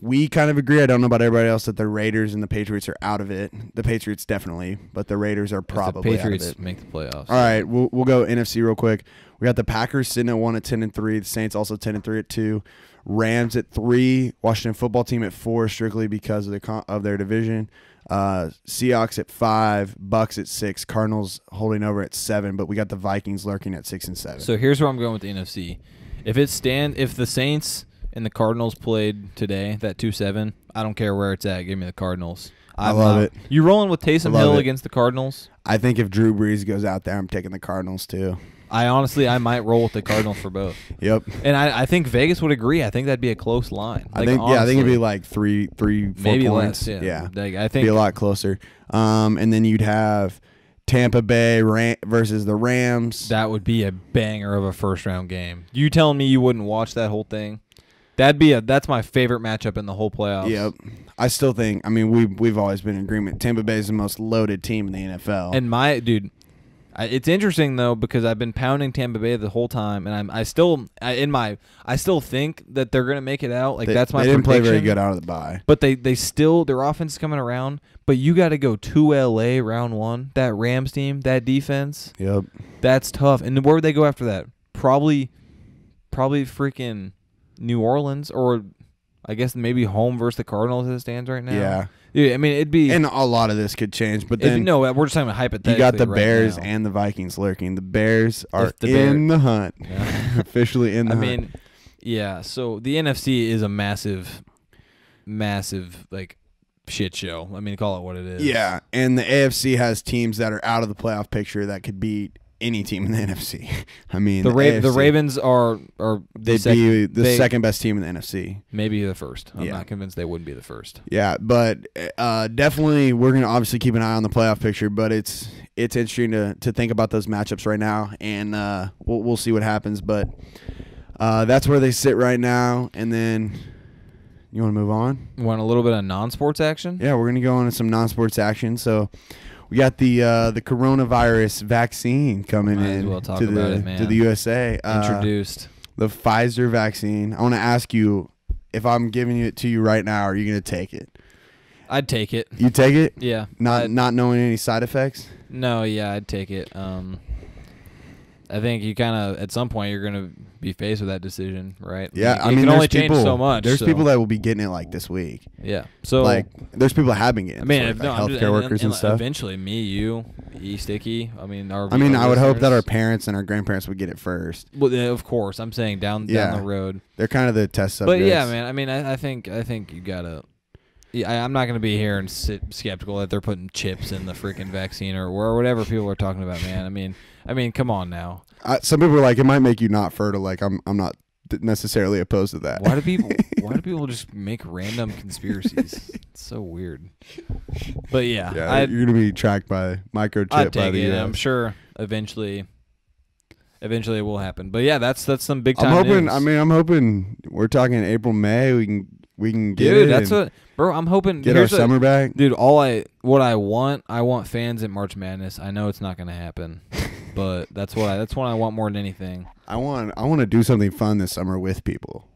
we kind of agree. I don't know about everybody else that the Raiders and the Patriots are out of it. The Patriots definitely, but the Raiders are probably the Patriots out of it. Make the playoffs. All right, we'll go NFC real quick. We got the Packers sitting at 1 at 10-3. The Saints also 10-3 at 2. Rams at 3, Washington Football Team at 4, strictly because of their division. Seahawks at 5, Bucks at 6, Cardinals holding over at 7, but we got the Vikings lurking at 6 and 7. So here's where I'm going with the NFC. If the Saints and the Cardinals played today, that 2-7, I don't care where it's at. Give me the Cardinals. I love it. You rolling with Taysom Hill against the Cardinals? I think if Drew Brees goes out there, I'm taking the Cardinals too. I might roll with the Cardinals for both. Yep. And I think Vegas would agree. I think that'd be a close line. I think it'd be like 3, 4 maybe points. Less, yeah. I think it'd be a lot closer. And then you'd have Tampa Bay versus the Rams. That would be a banger of a first round game. You telling me you wouldn't watch that whole thing? That's my favorite matchup in the whole playoffs. Yep. I still think. I mean, we've always been in agreement. Tampa Bay is the most loaded team in the NFL. And it's interesting though because I've been pounding Tampa Bay the whole time, and I still think that they're gonna make it out. Like that's my prediction. They didn't play very good out of the bye, but they still their offense is coming around. But you got to go to LA round 1. That Rams team, that defense. Yep. That's tough. And where would they go after that? Probably freaking New Orleans, or I guess maybe home versus the Cardinals as it stands right now. Yeah, I mean it'd be, and a lot of this could change. But then no, we're just talking about hypothetically. You got the Bears now. and the Vikings lurking. The Bears are in the hunt, officially in the hunt. I mean, yeah. So the NFC is a massive like shit show. I mean, call it what it is. Yeah, and the AFC has teams that are out of the playoff picture that could beat any team in the NFC. I mean, the Ravens are they'd be the second best team in the NFC. Maybe the first. I'm not convinced they wouldn't be the first. Yeah, but definitely we're going to obviously keep an eye on the playoff picture, but it's interesting to think about those matchups right now, and we'll see what happens, but that's where they sit right now. And then you want to move on? You want a little bit of non-sports action? Yeah, we're going to go on to some non-sports action. So we got the coronavirus vaccine coming to the USA. Introduced the Pfizer vaccine. I want to ask you, if I'm giving it to you right now, are you going to take it? I'd take it. You take it? Yeah. Not knowing any side effects? No, yeah, I'd take it. I think you kind of at some point you're going to be faced with that decision, right? Yeah, I mean, it can only change so much. There's people that will be getting it like this week. Yeah, so like there's people that have been getting. I mean, it, healthcare workers and stuff. Eventually, me, you, Sticky. I mean, I would hope that our parents and our grandparents would get it first. Well, of course, I'm saying down the road. They're kind of the test subjects. But yeah, man. I mean, I think you gotta. Yeah, I'm not going to be here and sit skeptical that they're putting chips in the freaking vaccine or whatever people are talking about, man. I mean, come on now. Some people are like, it might make you not fertile. Like, I'm not necessarily opposed to that. Why do people just make random conspiracies? It's so weird. But yeah, you're going to be tracked by microchip. I'd take it. I'm sure eventually it will happen. But yeah, that's some big time. I'm hoping we're talking April, May. We can get it. That's what, bro. I'm hoping get our summer back, dude. I want fans at March Madness. I know it's not gonna happen, but that's what I want more than anything. I want to do something fun this summer with people.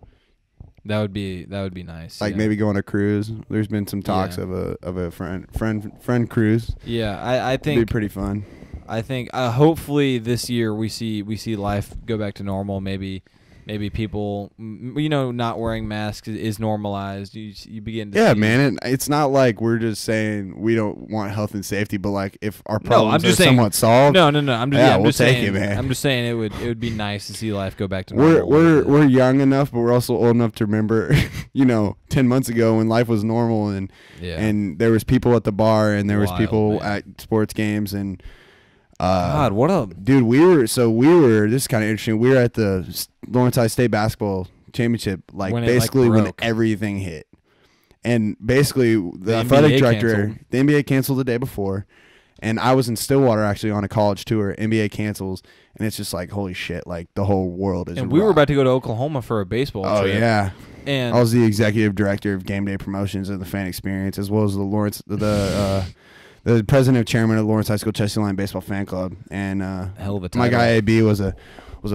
That would be nice. Like maybe go on a cruise. There's been some talks of a friend cruise. Yeah, I think it'd be pretty fun. I think hopefully this year we see life go back to normal. Maybe people, not wearing masks is normalized. You begin to see. Man, it's not like we're just saying we don't want health and safety, but like if our problems are somewhat solved. No. I'm just saying it, man. I'm just saying it would be nice to see life go back to normal. We're young enough, but we're also old enough to remember, 10 months ago when life was normal and there was people at the bar and there was people at sports games and. God, what up, dude? We were. This is kind of interesting. We were at the Lawrence High State basketball championship, when everything hit, and basically the athletic director, the NBA canceled the day before, and I was in Stillwater actually on a college tour. NBA cancels, and it's just like holy shit, like the whole world is. And we were about to go to Oklahoma for a baseball trip. Oh yeah. And I was the executive director of Game Day Promotions and the Fan Experience, as well as the president and chairman of the Lawrence High School Chelsea Line Baseball Fan Club, and hell of a title. My guy AB was a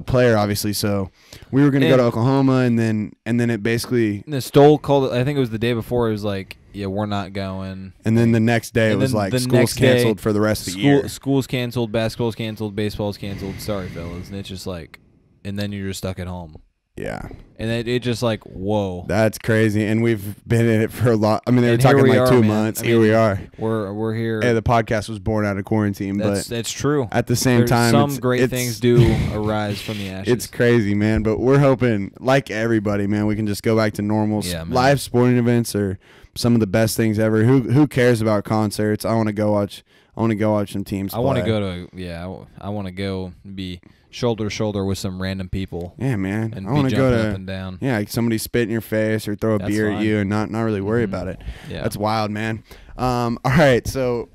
player, obviously. So we were going to go to Oklahoma, and then it basically. The Stoll called it. I think it was the day before. It was like, yeah, we're not going. And then the next day it was like school's canceled for the rest of the year. School's canceled, basketball's canceled, baseball's canceled. Sorry, fellas, and it's just like, and then you're just stuck at home. Yeah. And it just like, whoa. That's crazy. And we've been in it for a lot. I mean, they were talking like 2 months. Here we are. We're here. Hey, the podcast was born out of quarantine. That's true. At the same time, some great things do arise from the ashes. It's crazy, man. But we're hoping, like everybody, man, we can just go back to normal. Live sporting events are some of the best things ever. Who cares about concerts? I want to go watch some teams play. I want to go be shoulder to shoulder with some random people. Yeah, man. And I want to go up and down. Yeah, like somebody spit in your face or throw a beer at you and not really worry about it. Yeah. That's wild, man. All right, so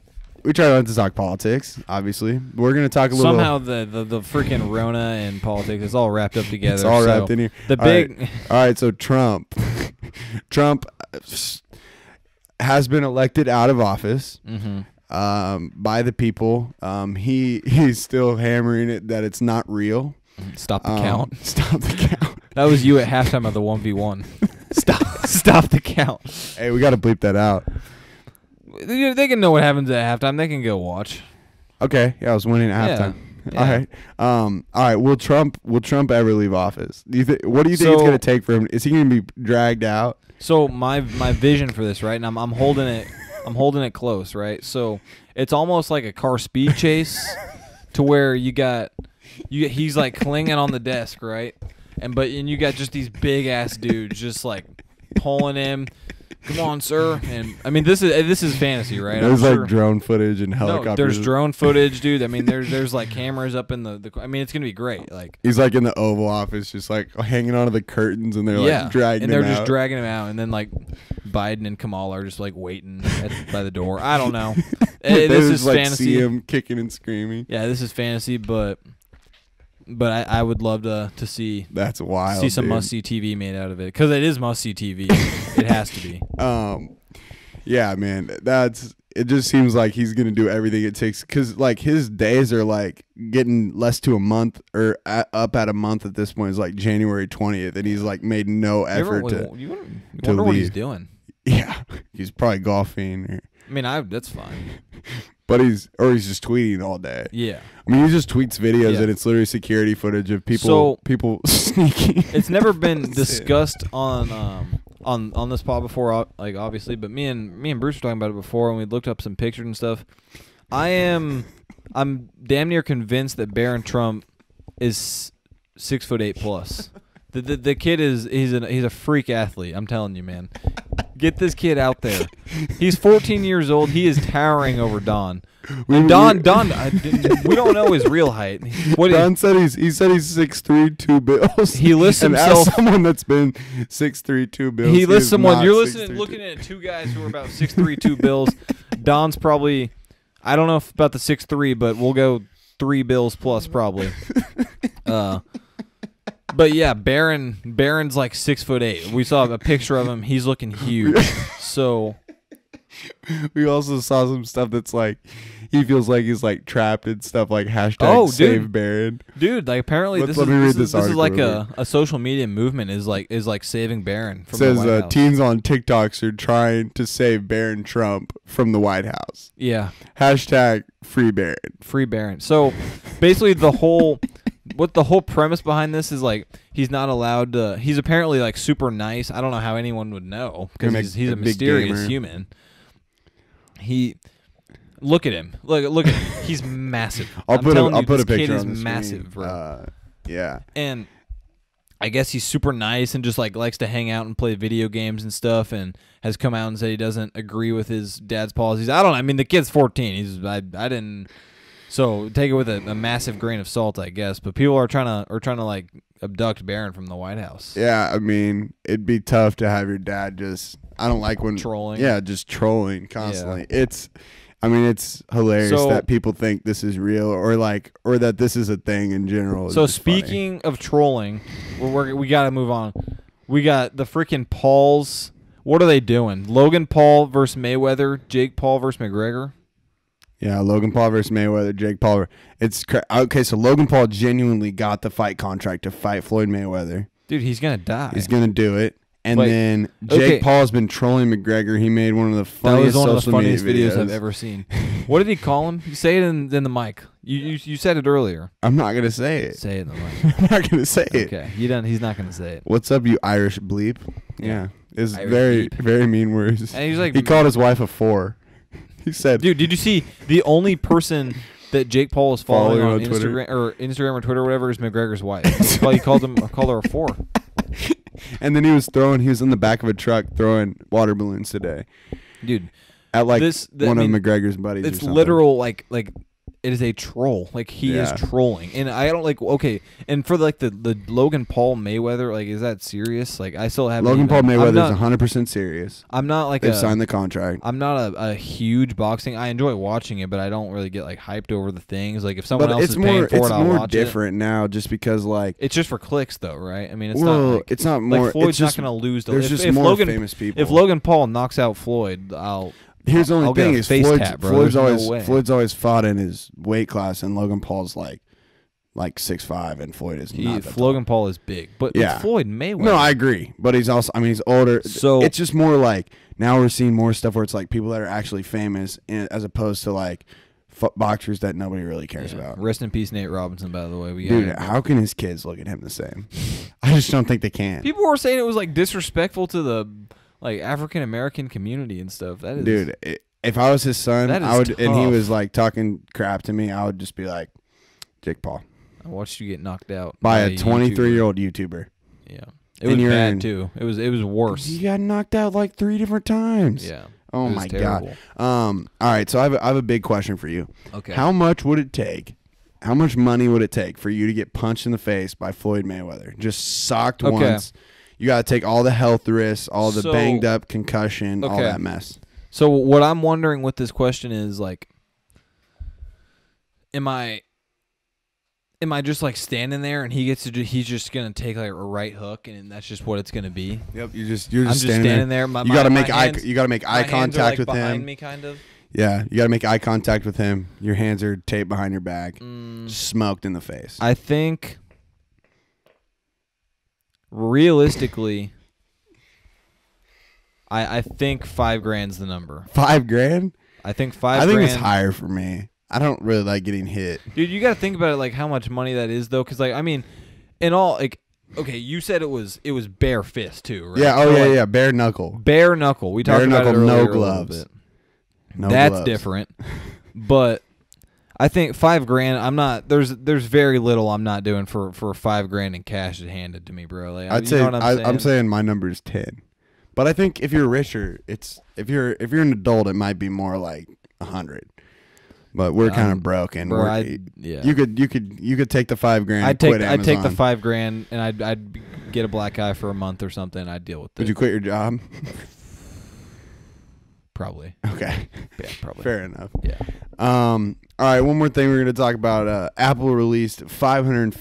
we try not to talk politics, obviously. We're going to talk a little. Somehow the freaking Rona and politics is all wrapped up together. It's all wrapped in here. All right, so Trump has been elected out of office. Mm-hmm. By the people. He's still hammering it that it's not real. Stop the count. Stop the count. That was you at halftime of the 1v1. Stop the count. Hey, we got to bleep that out. They can know what happens at halftime. They can go watch. Okay. Yeah, I was winning at halftime. Yeah. All right. Will Trump ever leave office? What do you think it's going to take for him? Is he going to be dragged out? So my vision for this, right? And I'm holding it. I'm holding it close, right? So it's almost like a car speed chase to where he's like clinging on the desk, right? And you got just these big ass dudes just like pulling him. Come on, sir. And I mean this is fantasy, right? There's like drone footage and helicopters. No, there's drone footage, dude. I mean there's like cameras up in the I mean it's gonna be great. Like he's like in the Oval Office, just like hanging onto the curtains, and they're like dragging him out. And they're just dragging him out, and then like Biden and Kamala are just like waiting by the door. I don't know. This is like fantasy. See him kicking and screaming. Yeah, this is fantasy, but I would love to see. That's wild. See some must-see TV made out of it, because it is must-see TV. It has to be. Yeah, man. It just seems like he's gonna do everything it takes, because like his days are like getting less to a month, or up at a month at this point. Is like January 20th, and he's like made no effort to wonder what he's doing. Yeah, he's probably golfing. I mean, that's fine. But he's just tweeting all day. Yeah. I mean, he just tweets videos, and it's literally security footage of people sneaking. It's never been discussed on this pod before, like obviously, but me and Bruce were talking about it before, and we looked up some pictures and stuff. I'm damn near convinced that Barron Trump is 6'8" plus. The kid he's a freak athlete. I'm telling you, man. Get this kid out there. He's 14 years old. He is towering over Don. And Don, we don't know his real height. Don said he's 6'3", 2 bills. He lists himself. As someone that's been 6'3", 2 bills. He lists someone. You're looking at two guys who are about 6'3", 2 bills. Don's probably, I don't know about the 6'3", but we'll go 3 bills plus probably. But yeah, Barron's like 6'8". We saw a picture of him. He's looking huge. So We also saw some stuff that's like he feels like he's like trapped and stuff like hashtag save Barron. Dude, like apparently this is like a social media movement is like saving Barron from the White House. Teens on TikToks are trying to save Barron Trump from the White House. Yeah. Hashtag free Barron. Free Barron. So basically the whole premise behind this is like he's not allowed to. He's apparently like super nice. I don't know how anyone would know because he's a mysterious human. Look at him. Look at him. He's massive. I'll put a picture kid is on the massive, screen. bro. Yeah. And I guess he's super nice and just like likes to hang out and play video games and stuff, and has come out and said he doesn't agree with his dad's policies. I don't know. I mean, the kid's 14. I didn't. So take it with a massive grain of salt, I guess. But people are trying to like abduct Barron from the White House. Yeah, I mean, it'd be tough to have your dad just. I don't like when trolling. Yeah, just trolling constantly. Yeah. It's hilarious that people think this is real or that this is a thing in general. So speaking of trolling, we got to move on. We got the freaking Pauls. What are they doing? Logan Paul versus Mayweather. Jake Paul versus McGregor. Yeah, Logan Paul versus Mayweather. Jake Paul. Okay. So Logan Paul genuinely got the fight contract to fight Floyd Mayweather. Dude, he's gonna die. He's gonna do it. And then Jake Paul has been trolling McGregor. He made one of the funniest videos I've ever seen. What did he call him? You say it in the mic. You said it earlier. I'm not gonna say it. Say it in the mic. I'm not gonna say it. Okay, he's not gonna say it. What's up, you Irish bleep? Yeah, it's very very mean words. And he's like, he called his wife a 4. He said, "Dude, did you see the only person that Jake Paul is following on Instagram or Twitter or whatever is McGregor's wife? He called her a 4." And then he was in the back of a truck throwing water balloons today. Dude. At like of McGregor's buddies. It's literal like it is a troll. Like he is trolling. And I don't like and for like the Logan Paul Mayweather, like is that serious? Like I still haven't Logan Paul Mayweather is 100% serious. I'm not like they've signed the contract. I'm not a huge boxing. I enjoy watching it, but I don't really get like hyped over the things. Like if someone else is paying for it, I'll watch it. It's more different now just because like it's just for clicks though, right? I mean it's not more like Floyd's not gonna lose there's just more famous people. If Logan Paul knocks out Floyd, Here's the only thing is Floyd's always fought in his weight class, and Logan Paul's like 6'5", and Floyd is not. Logan Paul is big, but it's Floyd Mayweather. No, I agree, but he's also. I mean, he's older. So it's just more like now we're seeing more stuff where it's like people that are actually famous, as opposed to like boxers that nobody really cares about. Rest in peace, Nate Robinson. By the way, dude, how can his kids look at him the same? I just don't think they can. People were saying it was like disrespectful to the African American community and stuff. That is, dude. If I was his son, I would, and he was like talking crap to me, I would just be like, Jake Paul. I watched you get knocked out by a 23-year-old YouTuber. Yeah, it was bad too. It was worse. He got knocked out like 3 different times. Yeah. Oh my god. All right, so I have a big question for you. Okay. How much would it take? How much money would it take for you to get punched in the face by Floyd Mayweather? Just socked once. You got to take all the health risks, all the banged up concussion, all that mess. So what I'm wondering with this question is like, am I just like standing there and he's just gonna take like a right hook and that's just what it's gonna be? You're just standing there. You got to make eye contact with him. Behind me, kind of. Yeah, you got to make eye contact with him. Your hands are taped behind your back, smoked in the face. I think. Realistically, I think $5,000's the number. $5,000? I think $5,000. I think it's higher for me. I don't really like getting hit. Dude, you got to think about it, like how much money that is, though, because like I mean, in all like, okay, you said it was bare fist too, right? Yeah. Oh yeah, bare knuckle. Bare knuckle. We talked about it earlier. No gloves. That's different, but. I think $5,000. I'm not. There's very little I'm not doing for $5,000 in cash handed to me, bro. Like, I'd say I'm saying my number is 10, but I think if you're richer, if you're an adult, it might be more like 100. But we're kind of broken. Bro, you could take the $5,000. I'd take the $5,000 and I'd get a black eye for a month or something. I'd deal with it. Would you quit your job? Probably. Okay. Yeah, probably. Fair enough. Yeah. All right, one more thing we're going to talk about. Apple released $550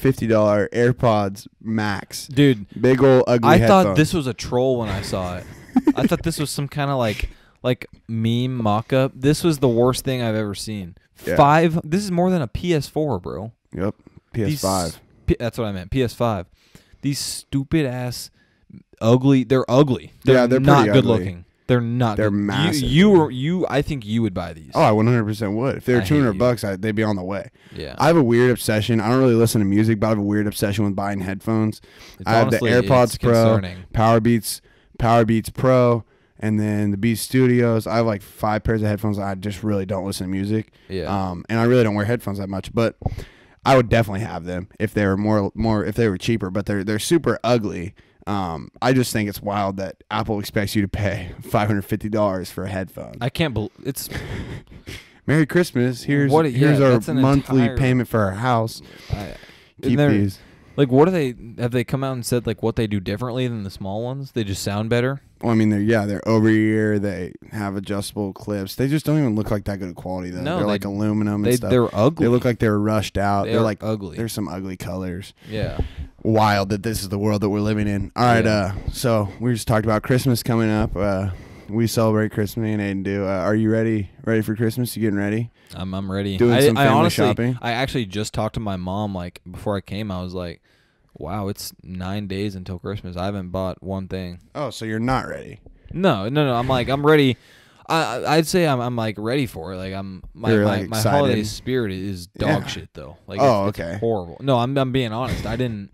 AirPods Max. Dude. Big ol' ugly I headphones. thought this was a troll when I saw it. I thought this was some kind of like like meme mock-up. This was the worst thing I've ever seen. Yeah. This is more than a PS4, bro. Yep. PS5. That's what I meant. PS5. These stupid ass ugly. They're ugly. They're not good looking. They're not. They're good. massive. I think you would buy these. Oh, I 100% would. If they were $200, they'd be on the way. Yeah. I have a weird obsession. I don't really listen to music, but I have a weird obsession with buying headphones. I have the AirPods Pro, Power Beats Pro, and then the Beats Studios. I have like 5 pairs of headphones. I just really don't listen to music. Yeah. And I really don't wear headphones that much, but I would definitely have them if they were more if they were cheaper. But they're super ugly. I just think it's wild that Apple expects you to pay $550 for a headphone. I can't believe it's. Merry Christmas. Here's our monthly payment for our house. Keep these. Like, what have they come out and said like what they do differently than the small ones? They just sound better. Well, I mean, they're over ear. They have adjustable clips. They just don't even look like that good of quality though. No, they're like aluminum and stuff. They're ugly. They look like they were rushed out. They're like ugly. There's some ugly colors. Yeah. Wild that this is the world that we're living in. All right, so we just talked about Christmas coming up. We celebrate Christmas, me and Aiden do. Are you ready for Christmas? You getting ready? I'm ready. Doing some family shopping? I actually just talked to my mom like before I came. I was like, wow, it's 9 days until Christmas. I haven't bought one thing. Oh, so you're not ready? No. I'm ready. I'd say I'm like ready for it. Like my holiday spirit is dog shit though. Like okay. It's horrible. No, I'm being honest. I didn't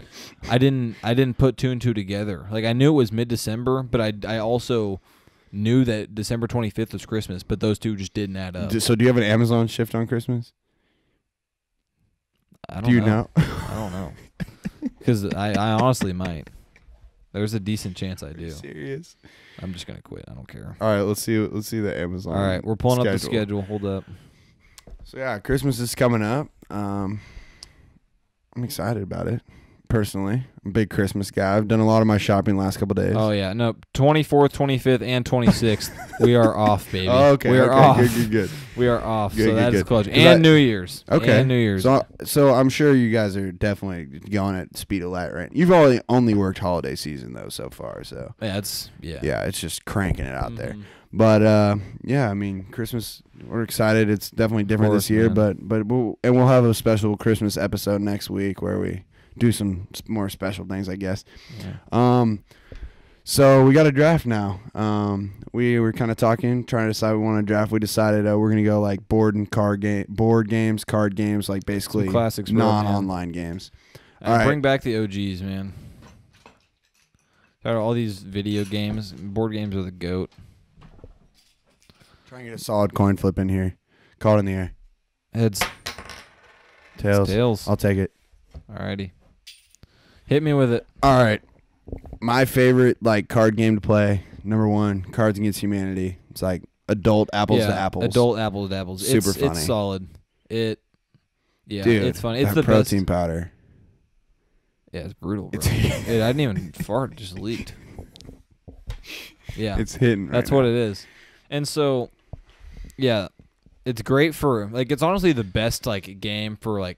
put 2 and 2 together. Like I knew it was mid-December, but I also knew that December 25th was Christmas, but those two just didn't add up. So do you have an Amazon shift on Christmas? I don't know. I don't know. Because I honestly might. There's a decent chance I do. Serious? I'm just gonna quit. I don't care. All right, let's see the Amazon. All right, we're pulling up the schedule. Hold up. So yeah, Christmas is coming up. I'm excited about it. Personally, I'm a big Christmas guy. I've done a lot of my shopping the last couple of days. Oh yeah, no, 24th, 25th, and 26th, we are off, baby. Oh, okay, we are off. Good. We are off. Good, so that's good. close. And New Year's. Okay, and New Year's. So I'm sure you guys are definitely going at speed of light, right? You've only worked holiday season though so far, so yeah, it's just cranking it out there. But yeah, I mean, Christmas, we're excited. It's definitely different this year, man. but we'll have a special Christmas episode next week where we do some more special things, I guess. Yeah. So we got a draft now. We were kind of trying to decide we want to draft. We decided we're gonna go like board games, card games, like basically classics, non-online games. All right. Bring back the OGs, man. All these video games, board games are the GOAT. Try and get a solid coin flip in here. Call it in the air. Heads. Tails. Tails. I'll take it. Alrighty. Hit me with it. All right. My favorite card game to play, number 1, Cards Against Humanity. It's like adult apples to apples. Adult apples to apples. Super funny. It's solid. Dude, it's fun. It's that the protein best. Powder. Yeah, it's brutal, bro. I didn't even fart. It just leaked. Yeah. It's hitting right That's now. what it is. And so, yeah, it's great for, it's honestly the best, game for,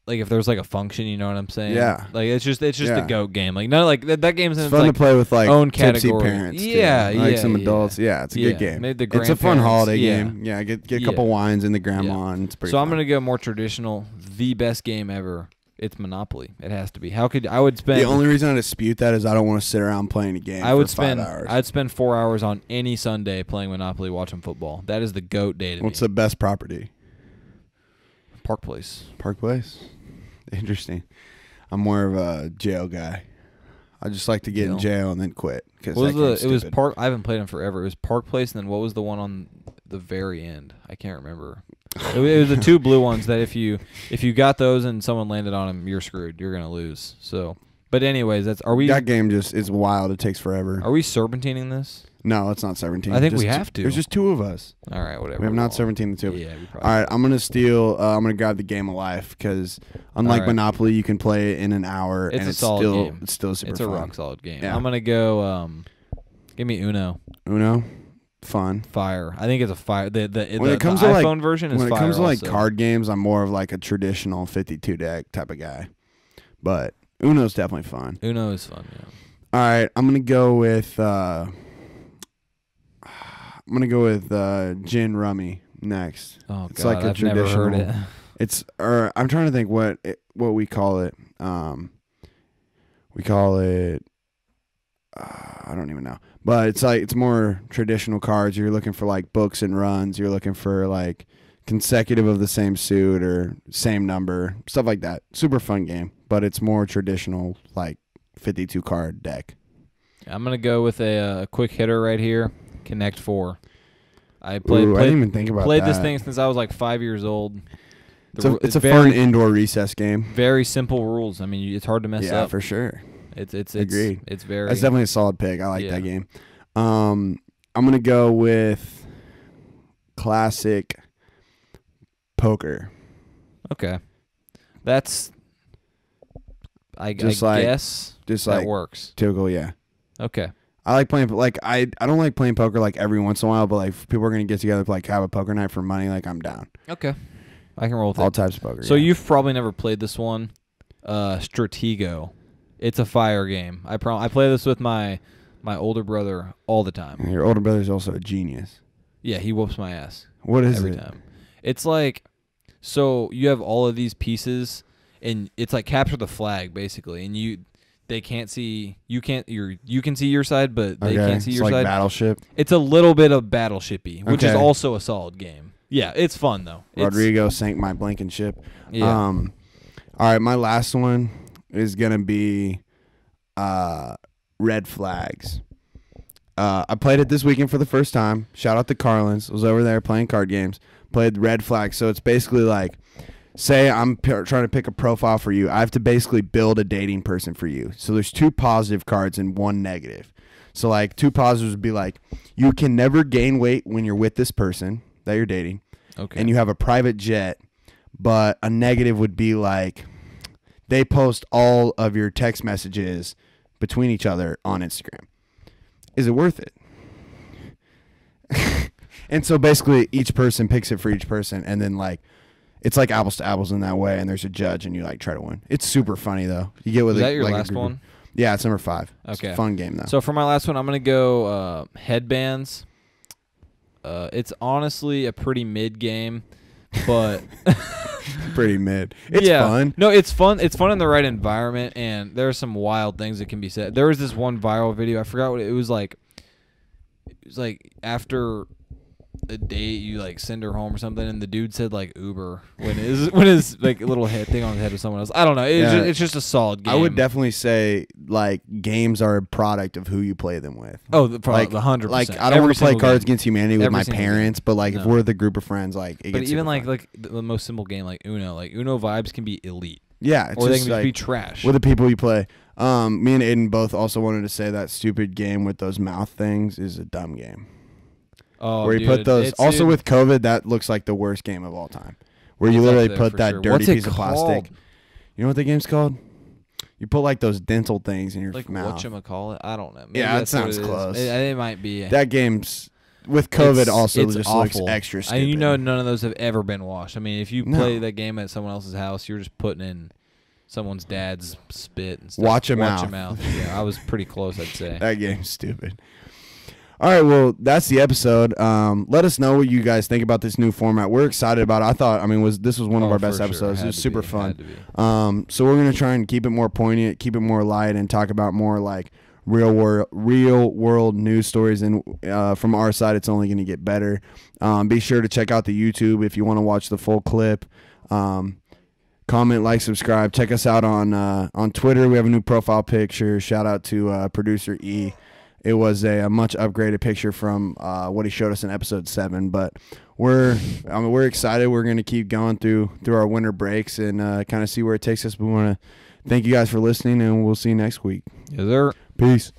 if there's a function, you know what I'm saying? Yeah. It's just a GOAT game. That game's in it's fun to play with own tipsy category. parents. Yeah, some adults. Yeah, it's a good game. Maybe it's a fun holiday game. Yeah, get a couple wines in the grandma and it's pretty fun. I'm gonna go more traditional. The best game ever. It's Monopoly. It has to be. I would spend. The only reason I dispute that is I don't want to sit around playing a game for 5 hours. I'd spend 4 hours on any Sunday playing Monopoly, watching football. That is the GOAT day to me. What's the best property? Park Place. Park Place. Interesting. I'm more of a jail guy. I just like to get in jail and then quit. It was Park. I haven't played them forever. It was Park Place, and then what was the one on the very end? I can't remember. It was the 2 blue ones that if you got those and someone landed on them, you're screwed. You're gonna lose. So, but anyways, that game just is wild. It takes forever. Are we serpentining this? No, it's not 17. I think we have to. There's just 2 of us. All right, whatever. We have not 17 the 2 of us. Yeah, we probably. All right, I'm gonna steal. I'm gonna grab the Game of Life because unlike Monopoly, you can play it in an hour and it's solid still game. It's still super. It's fun. a rock solid game. Yeah. I'm gonna go. Give me Uno. Uno, fun. Fire. I think it's a fire. The comes the to iPhone version is fire. When it comes to also. card games, I'm more of a traditional 52 deck type of guy, but Uno's definitely fun. Uno is fun. Yeah. All right, I'm gonna go with. I'm gonna go with gin rummy next. Oh it's God, like a I've never traditional. heard it. I'm trying to think what we call it. We call it. I don't even know, but it's more traditional cards. You're looking for like books and runs. You're looking for like consecutive of the same suit or same number, stuff like that. Super fun game, but it's more traditional, like 52 card deck. I'm gonna go with a quick hitter right here. Connect 4. I didn't even think about played that. this thing since I was like 5 years old. It's a fun indoor recess game. Very simple rules. I mean, it's hard to mess up. Yeah, for sure. It's agreed. It's very. That's definitely a solid pick. I like that game. I'm gonna go with classic poker. Okay, that's. I guess that works. Typical, yeah. Okay. I like playing I don't like playing poker like every once in a while, but like if people are gonna get together like have a poker night for money, like I'm down. Okay. I can roll with all types of poker. So you've probably never played this one, Stratego. It's a fire game. I play this with my older brother all the time. And your older brother's also a genius. Yeah, he whoops my ass. What is every time. It's like, so you have all of these pieces, and it's like capture the flag basically, and they can't see. You can see your side, but they can't see your like side. Battleship. It's a little bit of Battleship-y, which is also a solid game. Yeah, it's fun though. Rodrigo sank my blanking ship. Yeah. All right, my last one is gonna be Red Flags. I played it this weekend for the first time. Shout out to Carlins. I was over there playing card games. Played Red Flags. So it's basically like, say I'm trying to pick a profile for you. I have to basically build a dating person for you. So there's 2 positive cards and 1 negative. So like 2 positives would be like, you can never gain weight when you're with this person that you're dating. Okay. And you have a private jet. But a negative would be like, they post all of your text messages between each other on Instagram. Is it worth it? And so basically each person picks it for each person, and then like it's like apples to apples in that way, and there's a judge and you like try to win. It's super funny though. You get with Is that your last one? Yeah, it's number 5. Okay. It's a fun game though. So for my last one, I'm gonna go headbands. It's honestly a pretty mid game, but pretty mid. It's fun. No, it's fun. It's fun in the right environment, and there are some wild things that can be said. There was this one viral video. I forgot what it was like. It was like after a date, you like send her home or something, and the dude said like Uber when his like little head thing on his head of someone else. I don't know. It's just a solid game. I would definitely say like games are a product of who you play them with. Oh, the 100%. Like I don't want to play Cards Against Humanity with my parents, but like if we're the group of friends, like it but gets even like the most simple game like Uno vibes can be elite. Yeah, it's or they just can like, be trash. With the people you play. Me and Aiden both also wanted to say that stupid game with those mouth things is a dumb game. Oh, where you put those. Also with COVID, that looks like the worst game of all time. Where you literally put that dirty piece of plastic. You know what the game's called? You put like those dental things in your mouth. Whatchamacallit? I don't know. Maybe yeah, that sounds close. It might be. That game's with COVID just awful. Looks extra stupid. You know, none of those have ever been washed. I mean, if you play that game at someone else's house, you're just putting in someone's dad's spit and stuff. Watch him out. Yeah, I was pretty close, I'd say. That game's stupid. All right, well, that's the episode. Let us know what you guys think about this new format. We're excited about it. I thought, this was one of our best episodes. It was super fun. So we're going to try and keep it more poignant, keep it more light, and talk about more like real world news stories. And from our side, it's only going to get better. Be sure to check out the YouTube if you want to watch the full clip. Comment, like, subscribe. Check us out on Twitter. We have a new profile picture. Shout out to producer E. It was a much upgraded picture from what he showed us in episode 7. But we're excited. We're going to keep going through our winter breaks and kind of see where it takes us. We want to thank you guys for listening, and we'll see you next week. Yes, sir. Peace.